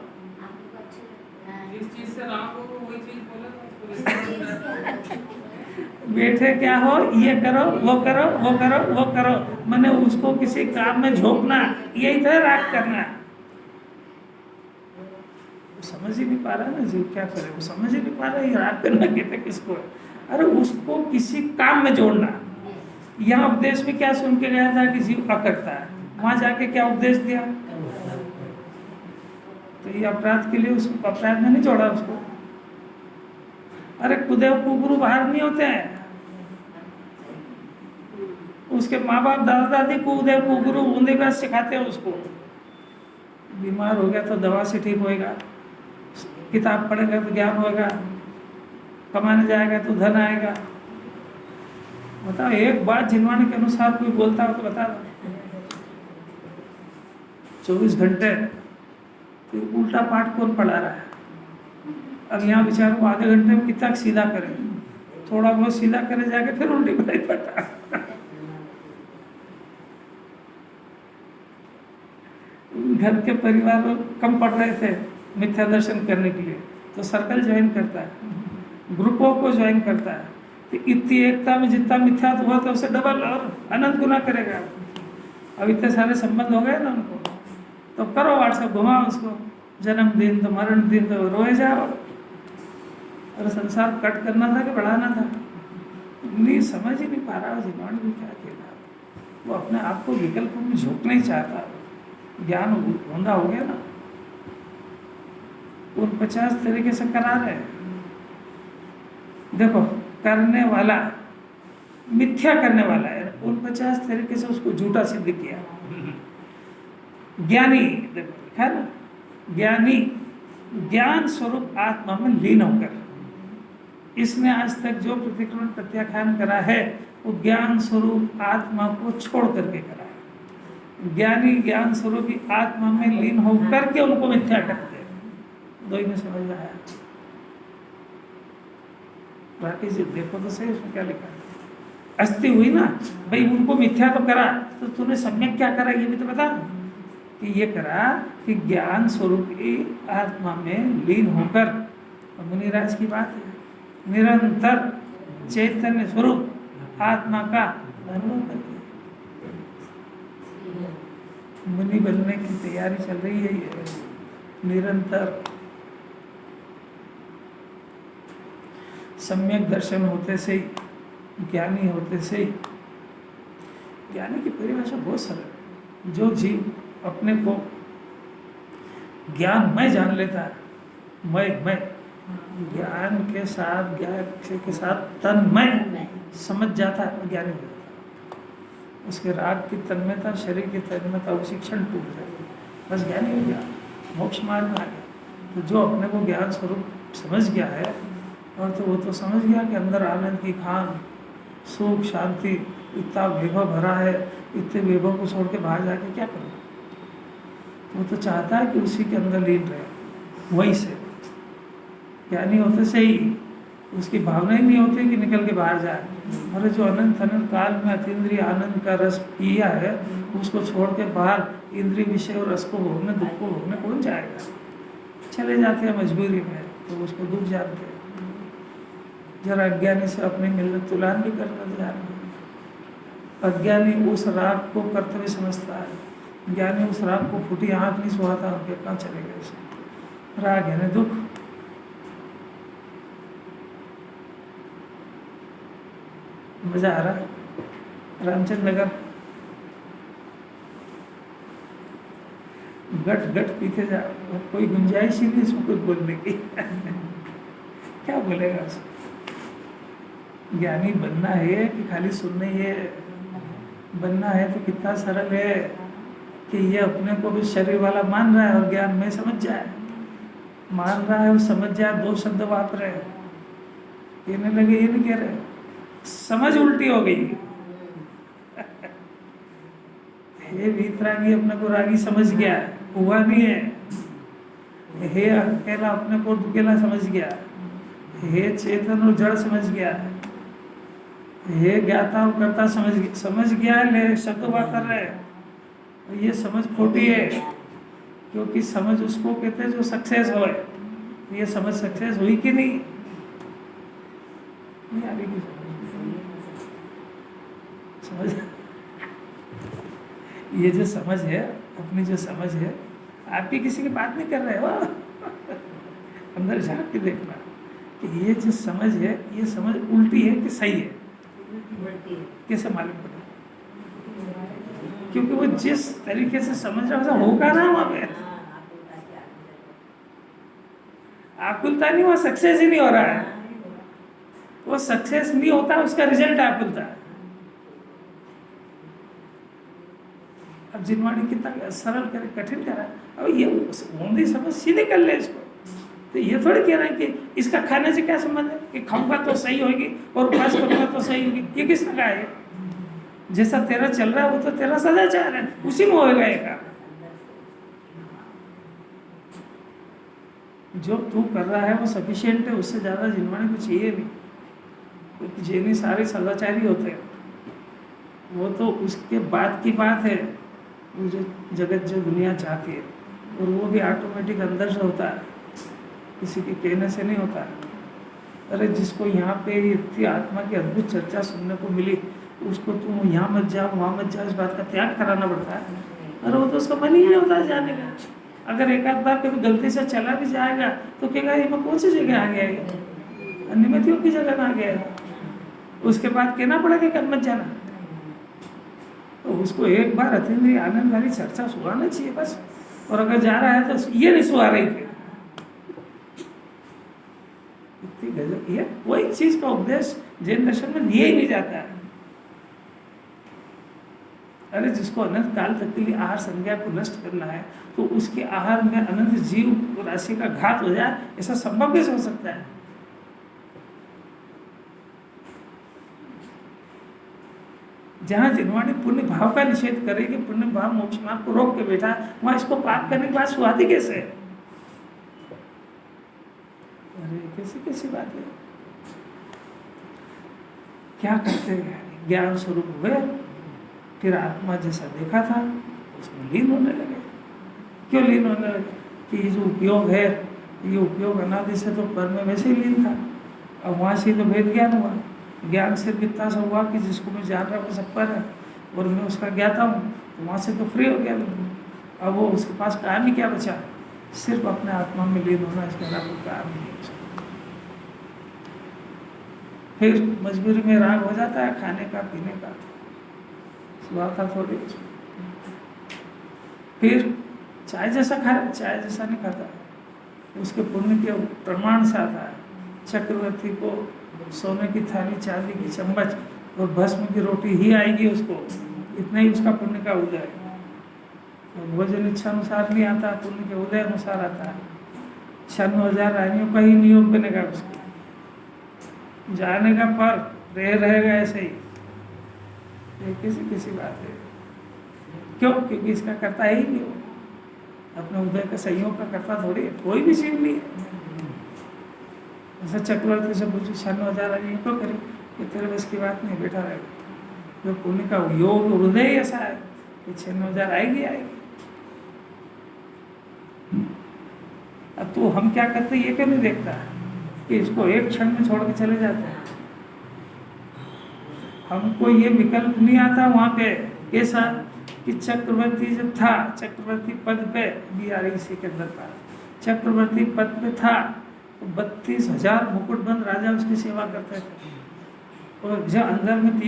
बैठे क्या हो, ये करो, वो करो, वो करो, वो करो, मैंने उसको किसी काम में झोंकना, यही तो है राग करना। वो समझ ही नहीं पा रहा ना जीव क्या करे, वो समझ ही नहीं पा रहा ये राग करना कहते किसको है। अरे उसको किसी काम में जोड़ना। यहाँ उपदेश में क्या सुन के गया था कि जीव अकड़ता है, वहां जाके क्या उपदेश दिया? तो ये अपराध के लिए उसको अपराध में नहीं जोड़ा उसको। अरे कुदेव कुगुरु बाहर नहीं होते हैं, उसके माँ बाप दादा दादी कुदेव कुगुरु ऊंधे का सिखाते हैं उसको। बीमार हो गया तो दवा से ठीक होएगा, किताब पढ़ेगा तो ज्ञान होगा, कमाने जाएगा तो धन आएगा। बताओ एक बात जिनवाने के अनुसार कोई बोलता हो तो बता दो। 24 घंटे तो उल्टा पाठ कौन पढ़ा रहा है? अब यहाँ विचार को आधे घंटे में कितना सीधा करें, थोड़ा बहुत सीधा करे जाके फिर उल्टी पढ़ाई पड़ता। घर के परिवार कम पढ़ रहे थे मिथ्या दर्शन करने के लिए, तो सर्कल ज्वाइन करता है, ग्रुपों को ज्वाइन करता है। तो इतनी एकता में जितना मिथ्या हुआ था उससे डबल और अनंत गुना करेगा। अब इतने सारे संबंध हो गए ना उनको, तो करो व्हाट्सएप, घुमाओ उसको, जन्मदिन तो मरण दिन तो रोए जाओ। और संसार कट करना था कि बढ़ाना था, नहीं समझ ही नहीं पा रहा जिन्होंने भी क्या किया। वो अपने आप को विकल्प में झोंकना ही चाहता, ज्ञान होंदा हो गया ना, 49 तरीके से करा रहे हैं। देखो, करने वाला मिथ्या करने वाला है, 49 तरीके से उसको झूठा सिद्ध किया। ज्ञानी, देखो लिखा है ना, ज्ञानी ज्ञान स्वरूप आत्मा में लीन होकर, इसने आज तक जो प्रतिक्रमण प्रत्याख्यान करा है वो ज्ञान स्वरूप आत्मा को छोड़ करके करा है। ज्ञानी ज्ञान स्वरूप आत्मा में लीन होकर के उनको मिथ्या करते हैं। दो ही में समझ में आया? राकेश जी देखो तो सही, उसमें क्या लिखा है। अस्थि हुई ना भाई, उनको मिथ्या तो करा, तो तूने सम्यक क्या करा ये भी तो बता। कि ये करा कि ज्ञान स्वरूप की आत्मा में लीन होकर, मुनिराज की बात है, निरंतर चैतन्य स्वरूप आत्मा का अनुभव करते। मुनि बनने की तैयारी चल रही है ये निरंतर। सम्यक दर्शन होते से ही, ज्ञानी होते से ही, ज्ञानी की परिभाषा बहुत सरल है। जो जीव अपने को ज्ञान मैं जान लेता है, मैं ज्ञान के साथ, ज्ञान के साथ तन्मय समझ जाता है, ज्ञानी हो जाता है। उसके राग की तन्मयता, शरीर की तन्मयता, उसी क्षण टूट जाती है, बस ज्ञानी हो गया, मोक्ष मार्ग में आ गया। तो जो अपने को ज्ञान स्वरूप समझ गया है, और तो वो तो समझ गया कि अंदर आनंद की खान, सुख, शांति, इतना वैभव भरा है, इतने वैभव को छोड़ के बाहर जाके क्या करूँ। वो तो चाहता है कि उसी के अंदर लीन रहे। वहीं से ज्ञानी होते से ही उसकी भावना ही नहीं होती कि निकल के बाहर जाए। और जो अनंत अनंत काल में अतीन्द्रिय आनंद का रस पिया है, उसको छोड़ के बाहर इंद्रिय विषय और रस को भोगने, दुख को भोगने कौन जाएगा। चले जाते हैं मजबूरी में, तो उसको दुख जानते हैं। जरा अज्ञानी से अपनी मिलत तुलान भी करना जाना। अज्ञानी उस राग को कर्तव्य समझता है, ज्ञानी उस राग को फूटी आँख नहीं सुहाता, उनके कहाँ चले गए। राग है ना दुख। मजा आ रहा है? रामचंद्र नगर गट गट पीते जा, कोई गुंजाइश ही नहीं इसमें कुछ बोलने की। क्या बोलेगा उसको? ज्ञानी बनना है कि खाली सुनना ही है? बनना है तो कितना सरल है कि ये अपने को भी शरीर वाला मान रहा है और ज्ञान में समझ जाए। मान रहा है और समझ जाए, दो शब्द वापर रहे, कहने लगे ये नहीं कह रहे, समझ उल्टी हो गई। हे वीतरागी अपने को रागी समझ गया, हुआ नहीं है। हे अकेला अपने को दुकेला समझ गया। हे चेतन और जड़ समझ गया। हे ज्ञाता और कर्ता समझ गया। ले शब्द बात कर रहे हैं, ये समझ खोटी है, क्योंकि समझ उसको कहते हैं जो सक्सेस हो। ये समझ सक्सेस हुई कि नहीं आ रही की समझ। ये जो समझ है, अपनी जो समझ है, आपकी किसी की बात नहीं कर रहे हो। अंदर झांक के देखना कि ये जो समझ है, ये समझ उल्टी है कि सही है। कैसे मालूम पड़ा? क्योंकि वो जिस तरीके से समझ रहा है होगा ना वहां पे आकुलता नहीं, वहाँ सक्सेस ही नहीं हो रहा है। वो सक्सेस नहीं होता, उसका रिजल्ट आकुलता है। अब जिनवाणी कितना सरल करे, कठिन करा। अब ये होंदी समझ सीधे कर ले इसको। तो ये थोड़ी कह रहे हैं कि इसका खाने से क्या संबंध है, कि खाऊंगा तो सही होगी और उपास करूंगा तो सही होगी। ये किसने कहा है? जैसा तेरा चल रहा है वो तो तेरा सदाचार है, उसी में होएगा ये काम। जो तू कर रहा है वो सफिशिएंट है, उससे ज़्यादा जिनवाणी को चाहिए नहीं। क्योंकि जिन्हें सारे सदाचारी होते हैं, वो तो उसके बाद की बात है। वो जो जगत जो दुनिया चाहती है और वो भी ऑटोमेटिक अंदर से होता है, किसी के कहने से नहीं होता। अरे जिसको यहाँ पे इतनी आत्मा की अद्भुत चर्चा सुनने को मिली, उसको तुम यहाँ मत जाओ वहाँ मत जाओ इस बात का त्याग कराना पड़ता है। अरे वो तो उसका मन ही नहीं होता जाने का। अगर एक आध बार कभी गलती से चला भी जाएगा तो कहेगा ये मैं कौन सी जगह आ गया है, निमित्तियों की जगह में आ गया है। उसके बाद कहना पड़ेगा कि मत जाना। तो उसको एक बार अतीन्द्रिय आनंद वाली चर्चा सुनाना चाहिए बस। और अगर जा रहा है तो ये नहीं सुहा रही थी, इतनी गजब। ये कोई चीज का उपदेश जैन दर्शन में दिया ही नहीं जाता है। अरे जिसको अनंत काल तक के लिए आहार संज्ञा को नष्ट करना है तो उसके आहार में अनंत जीव राशि का घात हो जाए, ऐसा संभव कैसे हो सकता है? जहाँ जिनवाणी पुण्य भाव का निषेध करेगी, पुण्य भाव मोक्ष मार्ग को रोक के बैठा, वहां इसको पाप करने के बाद सुहाती कैसे है? अरे कैसी कैसी बात है। क्या करते हैं, ज्ञान स्वरूप हुए, फिर आत्मा जैसा देखा था उसमें लीन होने लगे। क्यों लीन होने लगे? कि ये जो उपयोग है, ये उपयोग अनादि से तो पर में वैसे ही लीन था। अब वहाँ से तो भेद ज्ञान हुआ, ज्ञान से इतना सा हुआ कि जिसको मैं जान रहा हूँ सब पर है और मैं उसका ज्ञाता हूँ, तो वहाँ से तो फ्री हो गया बिल्कुल। अब वो उसके पास काम ही क्या बचा, सिर्फ अपने आत्मा में लीन होना, इसके अलावा कोई काम नहीं बचा। फिर मजबूरी में राग हो जाता है खाने का पीने का, सुबह था थोड़ी। फिर चाय जैसा खा रहा, चाय जैसा नहीं खाता, उसके पुण्य के प्रमाण से आता है। चक्रवर्ती को सोने की थाली, चांदी की चम्मच और भस्म की रोटी ही आएगी उसको, इतना ही उसका पुण्य का उदय। और भोजन इच्छा अनुसार नहीं आता, पुण्य के उदय अनुसार आता है। 96,000 रानियों का ही नियोग बनेगा उसको, जाने का पर रहेगा ऐसे ही। ये किसी किसी बात है। क्यों? क्योंकि इसका करता ही नहीं हो, अपने उदय का संयोग का करता थोड़ी है, कोई भी चीज नहीं है। ऐसा चक्रवर्ती से पूछो 96,000 आदमी क्यों करे, ये तेरे बस की बात नहीं, बैठा रहेगा। जो पुण्य का योग हृदय ऐसा है कि 96,000 आएगी आएगी। अब तो हम क्या करते ये क्यों नहीं देखता कि इसको एक क्षण में छोड़ के चले जाते हैं। हमको ये विकल्प नहीं आता वहाँ पे कैसा कि चक्रवर्ती जब था, चक्रवर्ती पद पे भी आ रही इसी के अंदर था, चक्रवर्ती पद पे था तो 32,000 मुकुटबंद राजा उसकी सेवा करते थे। और जब अंदर में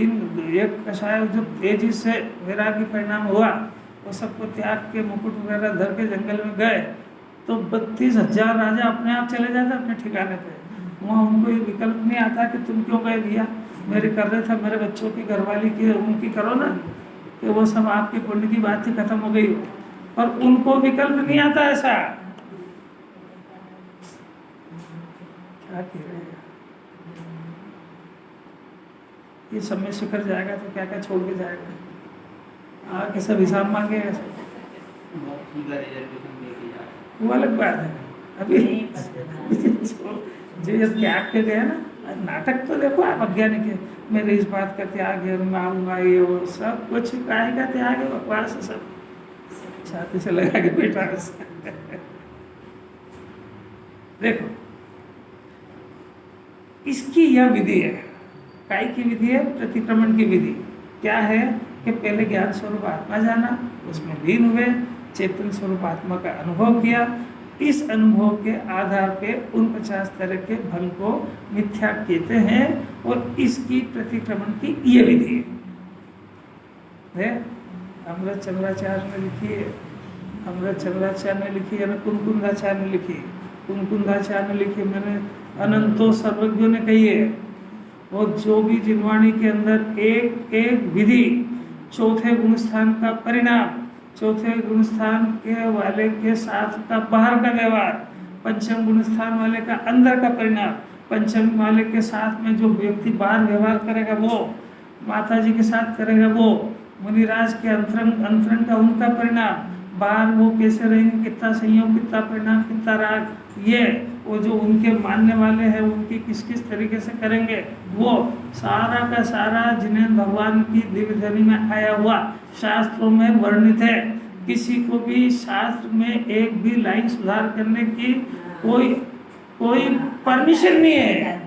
एक कषाय जो तेजी से वैरागी परिणाम हुआ, वो सबको त्याग के मुकुट वगैरह धर के जंगल में गए, तो 32,000 राजा अपने आप चले जाते अपने ठिकाने पे। वहाँ उनको ये विकल्प नहीं आता कि तुम क्यों गए भैया, मेरे कर रहे थे, मेरे बच्चों की घरवाली की उनकी करो ना, कि वो सब आपके पुण्य की बात ही खत्म हो गई हो। पर उनको विकल्प नहीं आता ऐसा। क्या कह रहे हैं, ये समय शिखर जाएगा तो क्या क्या छोड़ के जाएगा, आके सब हिसाब मांगेगा सब, वो अलग बात है। अभी जो त्याग के गए ना, नाटक तो देखो आप अज्ञानी के, मेरे इस बात का त्याग है, मैं आऊँगा ये वो सब कुछ, काय का त्याग है, बकवास है सब, छाती से लगा के बैठा देखो इसकी यह विधि है, काय की विधि है, प्रतिक्रमण की विधि। क्या है कि पहले ज्ञान स्वरूप आत्मा जाना, उसमें लीन हुए, चेतन स्वरूप आत्मा का अनुभव किया, इस अनुभव के आधार पे उन 50 तरह के फल को मिथ्या कहते हैं, और इसकी प्रतिक्रमण की ये विधि है। अमृत चंद्राचार्य ने लिखी है, अमृत चंद्राचार्य ने लिखी है, कुनकुंदाचार्य ने लिखी, कुनकुंदाचार्य ने लिखी, मैंने अनंतो सर्वज्ञों ने कही है। और जो भी जिनवाणी के अंदर एक एक विधि, चौथे गुणस्थान का परिणाम, चौथे गुणस्थान के वाले के साथ का बाहर का व्यवहार, पंचम गुणस्थान वाले का अंदर का परिणाम, पंचम वाले के साथ में जो व्यक्ति बाहर व्यवहार करेगा वो, माता जी के साथ करेगा वो, मुनिराज के अंतरंग का उनका परिणाम, बाहर वो कैसे रहेंगे, कितना संयोग, कितना परिणाम, कितना राग, ये वो जो उनके मानने वाले हैं उनकी किस किस तरीके से करेंगे, वो सारा का सारा जिन्हें भगवान की दिव्य ध्वनि में आया हुआ शास्त्रों में वर्णित है। किसी को भी शास्त्र में एक भी लाइन सुधार करने की कोई कोई परमिशन नहीं है,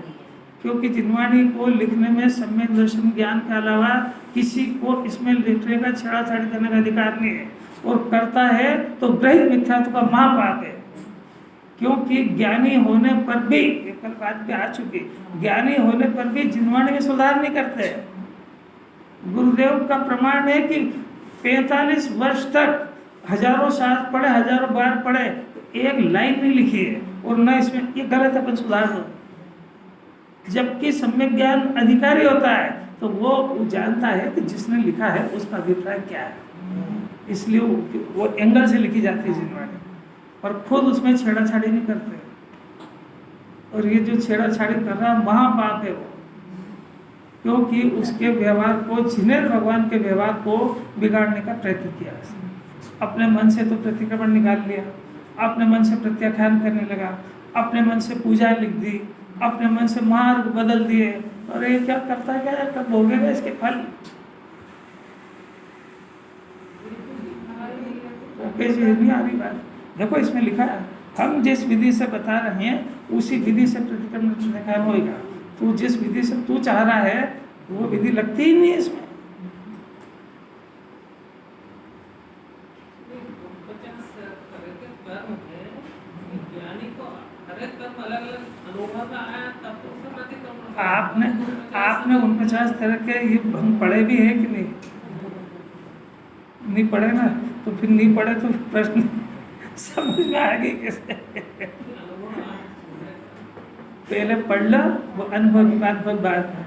क्योंकि जिनवाणी को लिखने में सम्यक दर्शन ज्ञान के अलावा किसी को इसमें लिखने का छेड़ाछाड़ी करने का अधिकार नहीं है, और करता है तो ग्रहित मिथ्यात्व का महापाप है। क्योंकि ज्ञानी होने पर भी, कल बात पे आ चुकी, ज्ञानी होने पर भी जिनवाणी में सुधार नहीं करते। गुरुदेव का प्रमाण है कि 45 वर्ष तक हजारों शास्त्र पढ़े, हजारों बार पढ़े, एक लाइन नहीं लिखी है, और न इसमें ये गलत है अपन सुधार दो। जबकि सम्यक ज्ञान अधिकारी होता है तो वो जानता है कि जिसने लिखा है उसका अभिप्राय क्या है, इसलिए वो एंगल से लिखी जाती है जिनवाणी, और खुद उसमें छेड़ाछाड़ी नहीं करते। और ये जो छेड़ाछाड़ी कर रहा है महापाप है वो, क्योंकि उसके व्यवहार को, जिन्हें भगवान के व्यवहार को बिगाड़ने का प्रयत्न किया। अपने मन से तो प्रतिक्रमण निकाल लिया, अपने मन से प्रत्याख्यान करने लगा, अपने मन से पूजा लिख दी, अपने मन से मार्ग बदल दिए, और ये क्या करता है, क्या कब भोगेगा इसके फल। नहीं आ रही बात, देखो इसमें लिखा है, हम जिस विधि से बता रहे हैं उसी विधि से प्रतिक्रमण प्रत्याख्यान होगा। तू जिस विधि से तू चाह रहा है वो विधि लगती ही नहीं है इसमें। आपने उन 50 तरह के ये भंग पढ़े भी है कि नहीं पढ़े ना, तो फिर नहीं पढ़े तो प्रश्न समझ में आएगी कैसे। पहले पढ़ लो, वो अनुभव की बात बहुत बात है,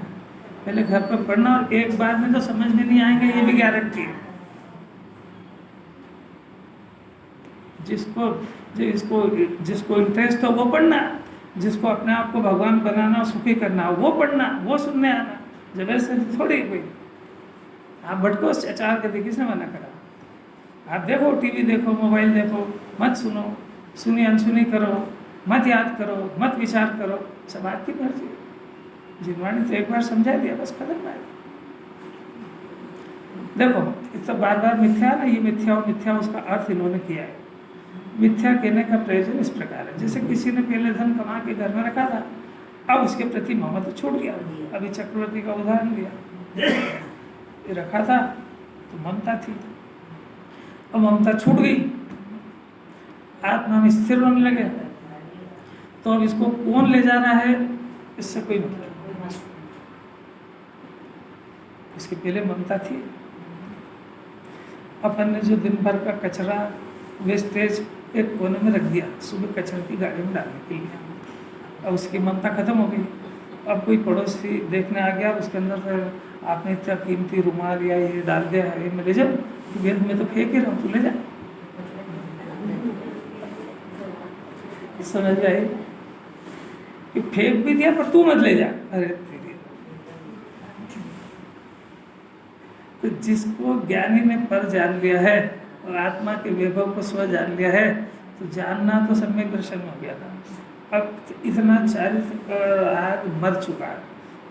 पहले घर पर पढ़ना, और एक बार में तो समझ में नहीं आएंगे, ये भी गारंटी है। जिसको इंटरेस्ट हो वो पढ़ना, जिसको अपने आप को भगवान बनाना, सुखी करना, वो पढ़ना, वो सुनने आना। जबरदस्ती थोड़ी कोई आप भटको आचार करके, किसने मना करा। आप देखो, टीवी देखो, मोबाइल देखो, मत सुनो, सुनी अनसुनी करो, मत याद करो, मत विचार करो, सब आपकी मर्जी। जिनवाणी तो एक बार समझा दिया, बस खत्म बात। देखो ये सब बार बार मिथ्या ना, ये मिथ्या और मिथ्या उसका अर्थ इन्होंने किया है। मिथ्या कहने का प्रयोजन इस प्रकार है, जैसे किसी ने पहले धन कमा के घर में रखा था, अब उसके प्रति ममत्व छूट गया। अभी चक्रवर्ती का उदाहरण दिया, ये रखा था तो ममता थी, अब ममता छूट गई, आत्मा में स्थिर होने लगे, तो अब इसको कौन ले जा रहा है इससे कोई मतलब नहीं। इसके पहले ममता थी। अपन ने जो दिन भर का कचरा वेस्टेज एक कोने में रख दिया, सुबह कचरे की गाड़ी में डालने के लिए, अब उसकी ममता खत्म हो गई। अब कोई पड़ोसी देखने आ गया, उसके अंदर आपने इतना कीमती रुमाल या ये डाल दिया है, ये मैं ले जाऊँ, मैं तो फेंक ही रहा हूँ, तू ले जा। समझ में आई कि फेंक भी दिया पर तू मत ले जा। अरे तेरी, तो जिसको ज्ञानी ने पर जान लिया है और आत्मा के वैभव को स्व जान लिया है, तो जानना तो सम्यक दर्शन में हो गया था। अब इतना चारित्र आग मर चुका है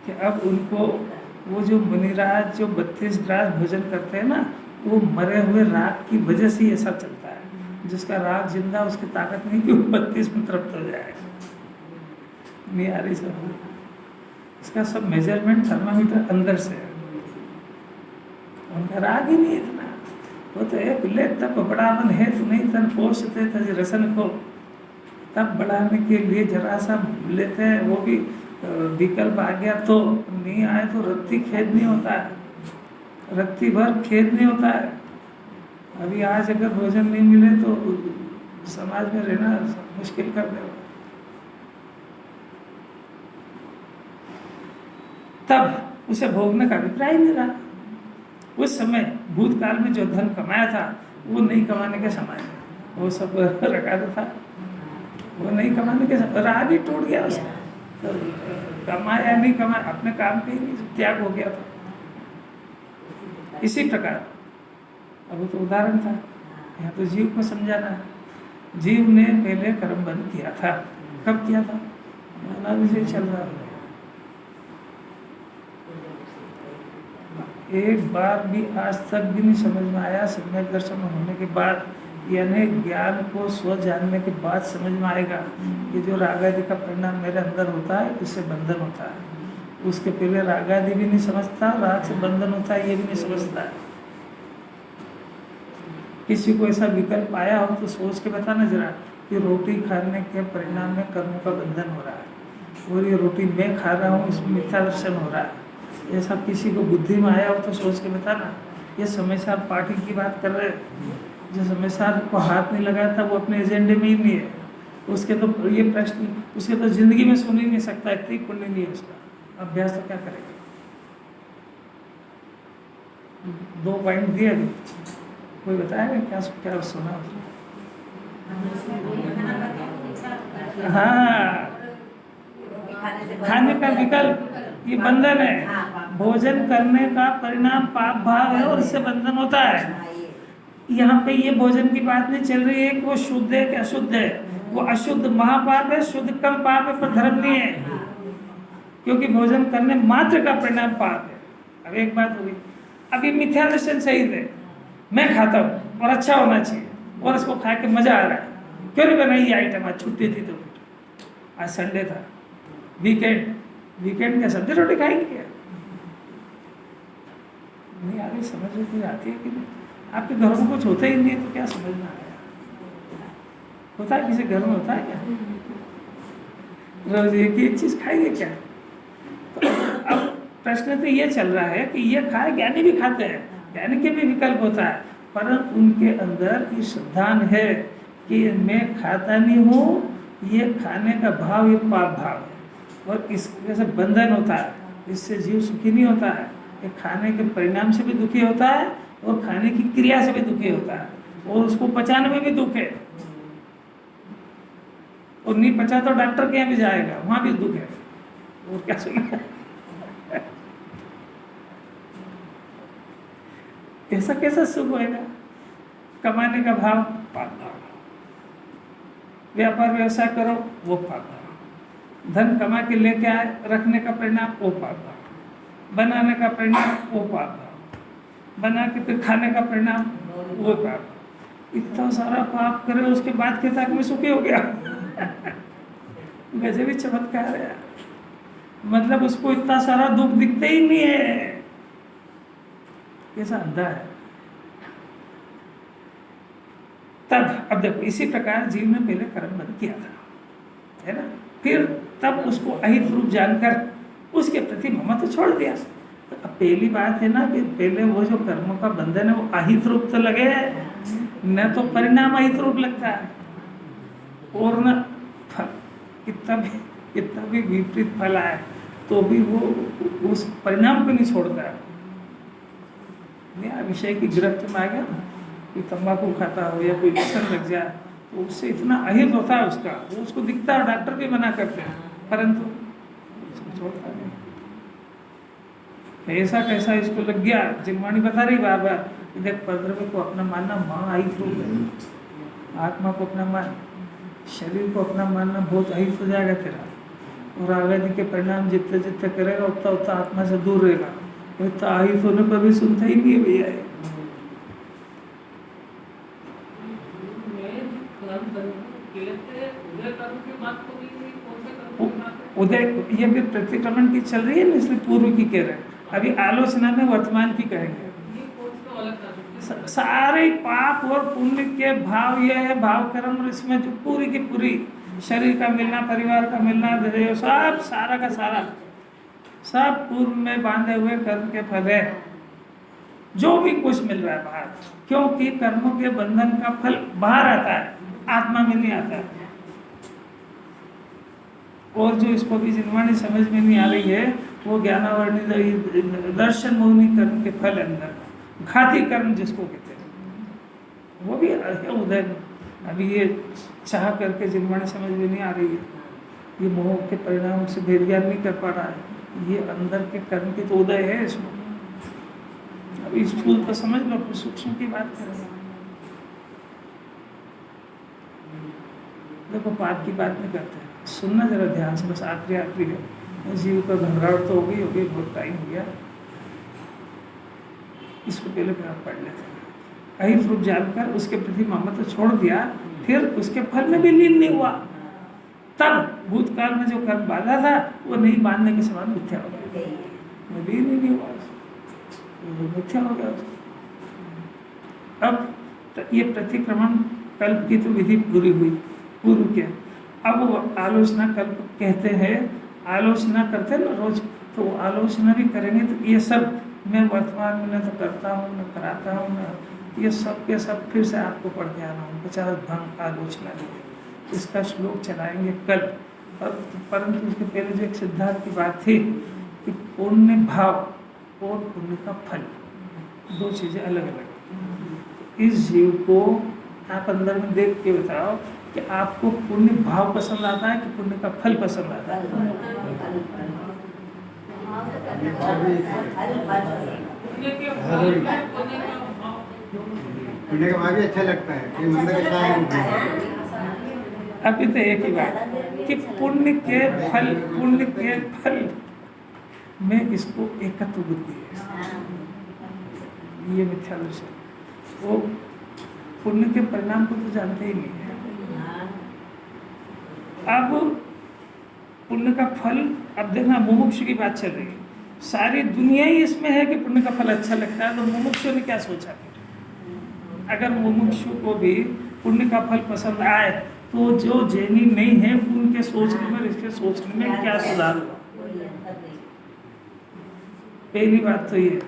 कि अब उनको वो जो मुनिराज जो 32 ग्रास भोजन करते हैं ना, वो मरे हुए राग की वजह से ये सब चलता है। जिसका राग जिंदा, उसकी ताकत नहीं कि वो 32 में तृप्त हो जाए। नहीं आ रही सब, इसका सब मेजरमेंट थर्मामीटर अंदर से है, उनका राग ही नहीं इतना। वो तो एक ले तब बड़ावन है तो नहीं तन पोषते तज रसन को, तब बढ़ाने के लिए जरा सा लेते हैं, वो भी विकल्प आ गया तो नहीं आए तो रत्ती खेद नहीं होता है, रत्ती भर खेद नहीं होता है। अभी आज अगर भोजन नहीं मिले तो समाज में रहना मुश्किल कर देगा। तब उसे भोगने का अभिप्राय नहीं रहा। उस समय भूतकाल में जो धन कमाया था वो नहीं कमाने के समय में वो सब रखा था, वो नहीं कमाने के समय राग ही टूट गया उसका। तो कमाया नहीं कमाया, अपने काम के ही त्याग हो गया था। इसी प्रकार अब तो उदाहरण था, यहाँ तो जीव को समझाना है। जीव ने पहले कर्म बंद किया था, कब किया था? अनादि से चल रहा है। एक बार भी आज तक भी नहीं समझ में आया। सम्यक दर्शन होने के बाद, यानी ज्ञान को स्व जानने के बाद समझ में आएगा कि जो राग आदि का परिणाम मेरे अंदर होता है, इससे बंधन होता है। उसके पहले राग आदि भी नहीं समझता, राग से बंधन होता है ये भी नहीं समझता है। किसी को ऐसा विकल्प आया हो तो सोच के बताना जरा कि रोटी खाने के परिणाम में कर्मों का बंधन हो रहा है और ये रोटी मैं खा रहा हूँ, इसमें मिथ्या दर्शन हो रहा है। ऐसा किसी को बुद्धि में आया हो तो सोच के बताना। ये समयसार पार्टी की बात कर रहे हैं। जो समयसार को हाथ नहीं लगाया था वो अपने एजेंडे में ही नहीं है। उसके तो ये प्रश्न उसके तो जिंदगी में सुन ही नहीं सकता, इतनी पुण्य नहीं है उसका। अभ्यास तो क्या करेगा। 2 पॉइंट दिए अभी, कोई बताएगा क्या क्या सुना? हाँ, खाने का विकल्प ये बंधन है। भोजन करने का परिणाम पाप भाव है और इससे बंधन होता है। यहाँ पे ये भोजन की बात नहीं चल रही है कि वो शुद्ध है कि अशुद्ध है। वो अशुद्ध महापाप है, शुद्ध कम पाप है, पर धर्म नहीं है, क्योंकि भोजन करने मात्र का परिणाम पाप है। अब एक बात हुई, अभी मिथ्या दर्शन सही है, मैं खाता हूँ और अच्छा होना चाहिए और इसको खा के मजा आ रहा है, क्यों नहीं बनाई ये आइटम? आज छुट्टी थी तो आज संडे था, वीकेंड क्या सब्जी रोटी खाएंगे क्या? नहीं आ रही समझ में, कोई आती है कि नहीं? आपके घरों में कुछ होता ही नहीं है तो क्या समझ में आया? होता है किसी घर में होता है क्या? रोज एक ही चीज खाएंगे क्या? तो अब प्रश्न तो ये चल रहा है कि ये खाए, ज्ञानी भी खाते हैं, ज्ञानी के भी विकल्प होता है, पर उनके अंदर ये श्रद्धान है कि मैं खाता नहीं हूँ, ये खाने का भाव ये पाप भाव है और इसके से बंधन होता है, इससे जीव सुखी नहीं होता है। ये खाने के परिणाम से भी दुखी होता है और खाने की क्रिया से भी दुखी होता है और उसको पचाने में भी दुख है। और नहीं पचा तो डॉक्टर के यहाँ भी जाएगा, वहाँ भी दुख है। और क्या सुना? ऐसा कैसा सुख होएगा? कमाने का भाव पाप भाव, व्यापार व्यवसाय करो वो पाप भाव, धन कमा के लेके आए रखने का परिणाम वो पाप भाव, बनाने का परिणाम वो पाप भाव, बना के फिर खाने का परिणाम वो पाप। इतना सारा पाप करे उसके बाद के तक में सुखी हो गया। गजब ही चमत्कार है। मतलब उसको इतना सारा दुख दिखते ही नहीं है, कैसा अंधा है। तब अब देखो, इसी प्रकार जीव ने पहले कर्म बंद किया था, है ना? फिर तब उसको अहित रूप जानकर उसके प्रति ममत्व छोड़ दिया। तो अब पहली बात है ना कि पहले वो जो कर्मों का बंधन है वो अहित रूप तो लगे है, न तो परिणाम अहित रूप लगता है और न फल। कितना भी विपरीत फल आए तो भी वो उस परिणाम को नहीं छोड़ता है। विषय की गिरफ्त में आ गया ना, कि तंबाकू खाता हो या कोई व्यसन लग जाए तो उससे इतना अहित होता है उसका, वो उसको दिखता है, डॉक्टर भी मना करते हैं, परंतु इसको छोड़ता नहीं। ऐसा कैसा इसको लग गया। जिनवाणी बता रही बार बार, देख परद्रव्य को अपना मानना महा अहित रूप है, आत्मा को अपना मान, शरीर को अपना मानना बहुत अहित हो जाएगा तेरा। और आगे के परिणाम जितने जितने करेगा उतना उतना आत्मा से दूर रहेगा। इतना अहित होने पर भी सुनता ही नहीं है भैया। उदय ये भी प्रतिक्रमण की चल रही है ना, इसलिए पूर्व की कह रहे हैं। अभी आलोचना में वर्तमान की कहेंगे। सारे पाप और पुण्य के भाव ये है, भाव कर्म, इसमें जो पूरी की पूरी शरीर का मिलना, परिवार का मिलना, सब सारा का सारा सब पूर्व में बांधे हुए कर्म के फल है। जो भी कुछ मिल रहा है बाहर, क्योंकि कर्मों के बंधन का फल बाहर आता है, आत्मा में नहीं आता है। और जो इसको भी जिनवाणी समझ में नहीं आ रही है, वो ज्ञानावरणी दर्शन मोहनी कर्म के फल अंदर, घाती कर्म जिसको कहते हैं, वो भी उदय में। अभी ये चाह करके जिनवाणी समझ में नहीं आ रही है, ये मोह के परिणाम से भेद ज्ञान नहीं कर पा रहा है, ये अंदर के कर्म की तो उदय है इसमें। अभी स्थूल तो समझ लो, फिर सूक्ष्म की बात करें। देखो पाप की बात नहीं करते, सुनना जरा ध्यान से, बस आखिरी है। जीव का घबराहट तो होगी, बहुत टाइम हो गया। इसको पहले पढ़ लेते हैं। अहित रूप जानकर उसके प्रति ममत्व छोड़ दिया, फिर उसके फल में भी लीन नहीं हुआ, तब भूतकाल में जो कर्म बाधा था वो नहीं मानने के समान मिथ्या हो गया, लीन ही नहीं हुआ, मिथ्या हो गया। अब ये प्रतिक्रमण कल्प की तो विधि पूरी हुई, पूर्व के। अब वो आलोचना कल्प कहते हैं, आलोचना करते हैं ना रोज, तो वो आलोचना भी करेंगे तो ये सब मैं वर्तमान में न तो करता हूँ न कराता हूँ न, ये सब के सब फिर से आपको पढ़ के आना हूँ 50 भंग आलोचना देंगे। इसका श्लोक चलाएंगे कल। परंतु उसके पहले जो एक सिद्धांत की बात थी कि पुण्य भाव और पुण्य का फल दो चीज़ें अलग अलग है। इस जीव को आप अंदर में देख के बताओ कि आपको पुण्य भाव पसंद आता है कि पुण्य का फल पसंद आता है? पुण्य का भाव भी अच्छा लगता है कि मंदिर अच्छा है। अभी तो एक ही बात कि पुण्य के फल में इसको एकत्व बुद्धि है, ये मिथ्या दर्शन। वो पुण्य के परिणाम को तो जानते ही नहीं है। अब पुण्य का फल, अब देखना मुमुक्षु की बात चल रही है, सारी दुनिया ही इसमें है कि पुण्य का फल अच्छा लगता है, तो मुमुक्षु ने क्या सोचा? अगर मुमुक्षु को भी पुण्य का फल पसंद आए तो जो जैनी नहीं है उनके सोचने में इसके सोचने में क्या सुधार होगा? पहली बात तो ये,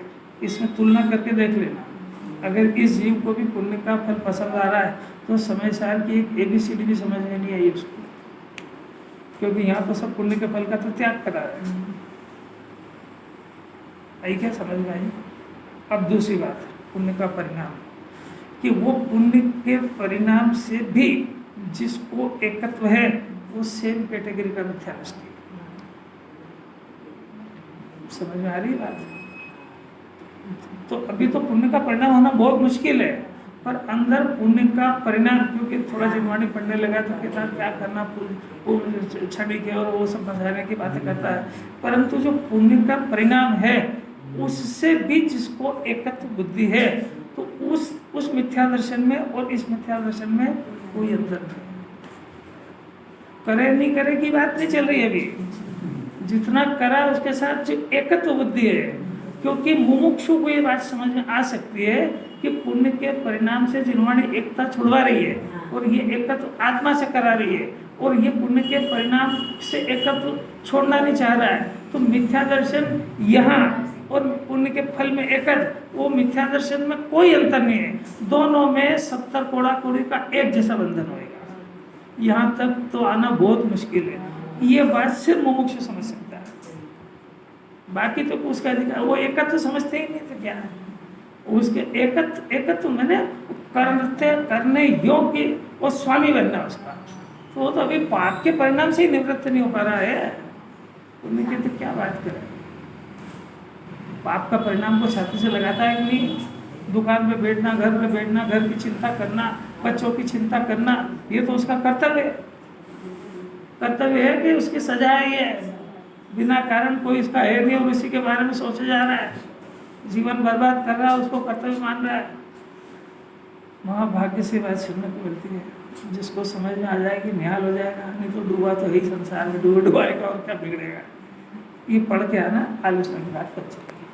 इसमें तुलना करके देख लेना। अगर इस जीव को भी पुण्य का फल पसंद आ रहा है तो समय सार की एक ABCD भी समझ में नहीं आई उसको, क्योंकि यहाँ तो सब पुण्य के फल का तो त्याग करा है। आई क्या समझ में आई? अब दूसरी बात, पुण्य का परिणाम, कि वो पुण्य के परिणाम से भी जिसको एकत्व है वो सेम कैटेगरी का मिथ्या दृष्टि है। समझ में आ रही बात? तो अभी तो पुण्य का परिणाम होना बहुत मुश्किल है, पर अंदर पुण्य का परिणाम, क्योंकि थोड़ा जिनवाणी पढ़ने लगा तो कहता क्या करना छड़ी के और वो सब बंधाने की बातें करता है, परंतु जो पुण्य का परिणाम है उससे भी जिसको एकत्व बुद्धि है तो उस मिथ्या दर्शन में और इस मिथ्या दर्शन में कोई अंतर नहीं। करे नहीं करे की बात नहीं चल रही अभी, जितना करा उसके साथ जो एकत्व बुद्धि है, क्योंकि मुमुक्षु को ये बात समझ में आ सकती है कि पुण्य के परिणाम से जिनवाणी एकता छुड़वा रही है और ये एकत्व आत्मा से करा रही है, और ये पुण्य के परिणाम से एकत्व छोड़ना नहीं चाह रहा है, तो मिथ्या दर्शन यहाँ और पुण्य के फल में एकत्व, वो मिथ्या दर्शन में कोई अंतर नहीं है, दोनों में 70 कोड़ा कोड़ी का एक जैसा बंधन होएगा। यहाँ तक तो आना बहुत मुश्किल है, ये बात सिर्फ मुमुक्षु समझ सकता है, बाकी तो उसका अधिकार, वो एकत्व समझते ही नहीं तो क्या है उसके एकत्व मैंने करने योग्य वो स्वामी बनना उसका, तो वो तो अभी पाप के परिणाम से ही निवृत्त नहीं हो पा रहा है, पुण्य की तो क्या बात करें। पाप का परिणाम को छाती से लगाता है कि नहीं? दुकान में बैठना, घर में बैठना, घर की चिंता करना, बच्चों की चिंता करना, ये तो उसका कर्तव्य है कि उसकी सजा है ये, बिना कारण कोई इसका है नहीं और इसी के बारे में सोचा जा रहा है, जीवन बर्बाद कर रहा है, उसको कर्तव्य मान रहा है। महाभाग्य से बात सुनने को मिलती है, जिसको समझ में आ जाएगी निहाल हो जाएगा, नहीं तो डूबा तो ही संसार में डूबेगा और क्या बिगड़ेगा। ये पढ़ के आना, आलोचना की बात कर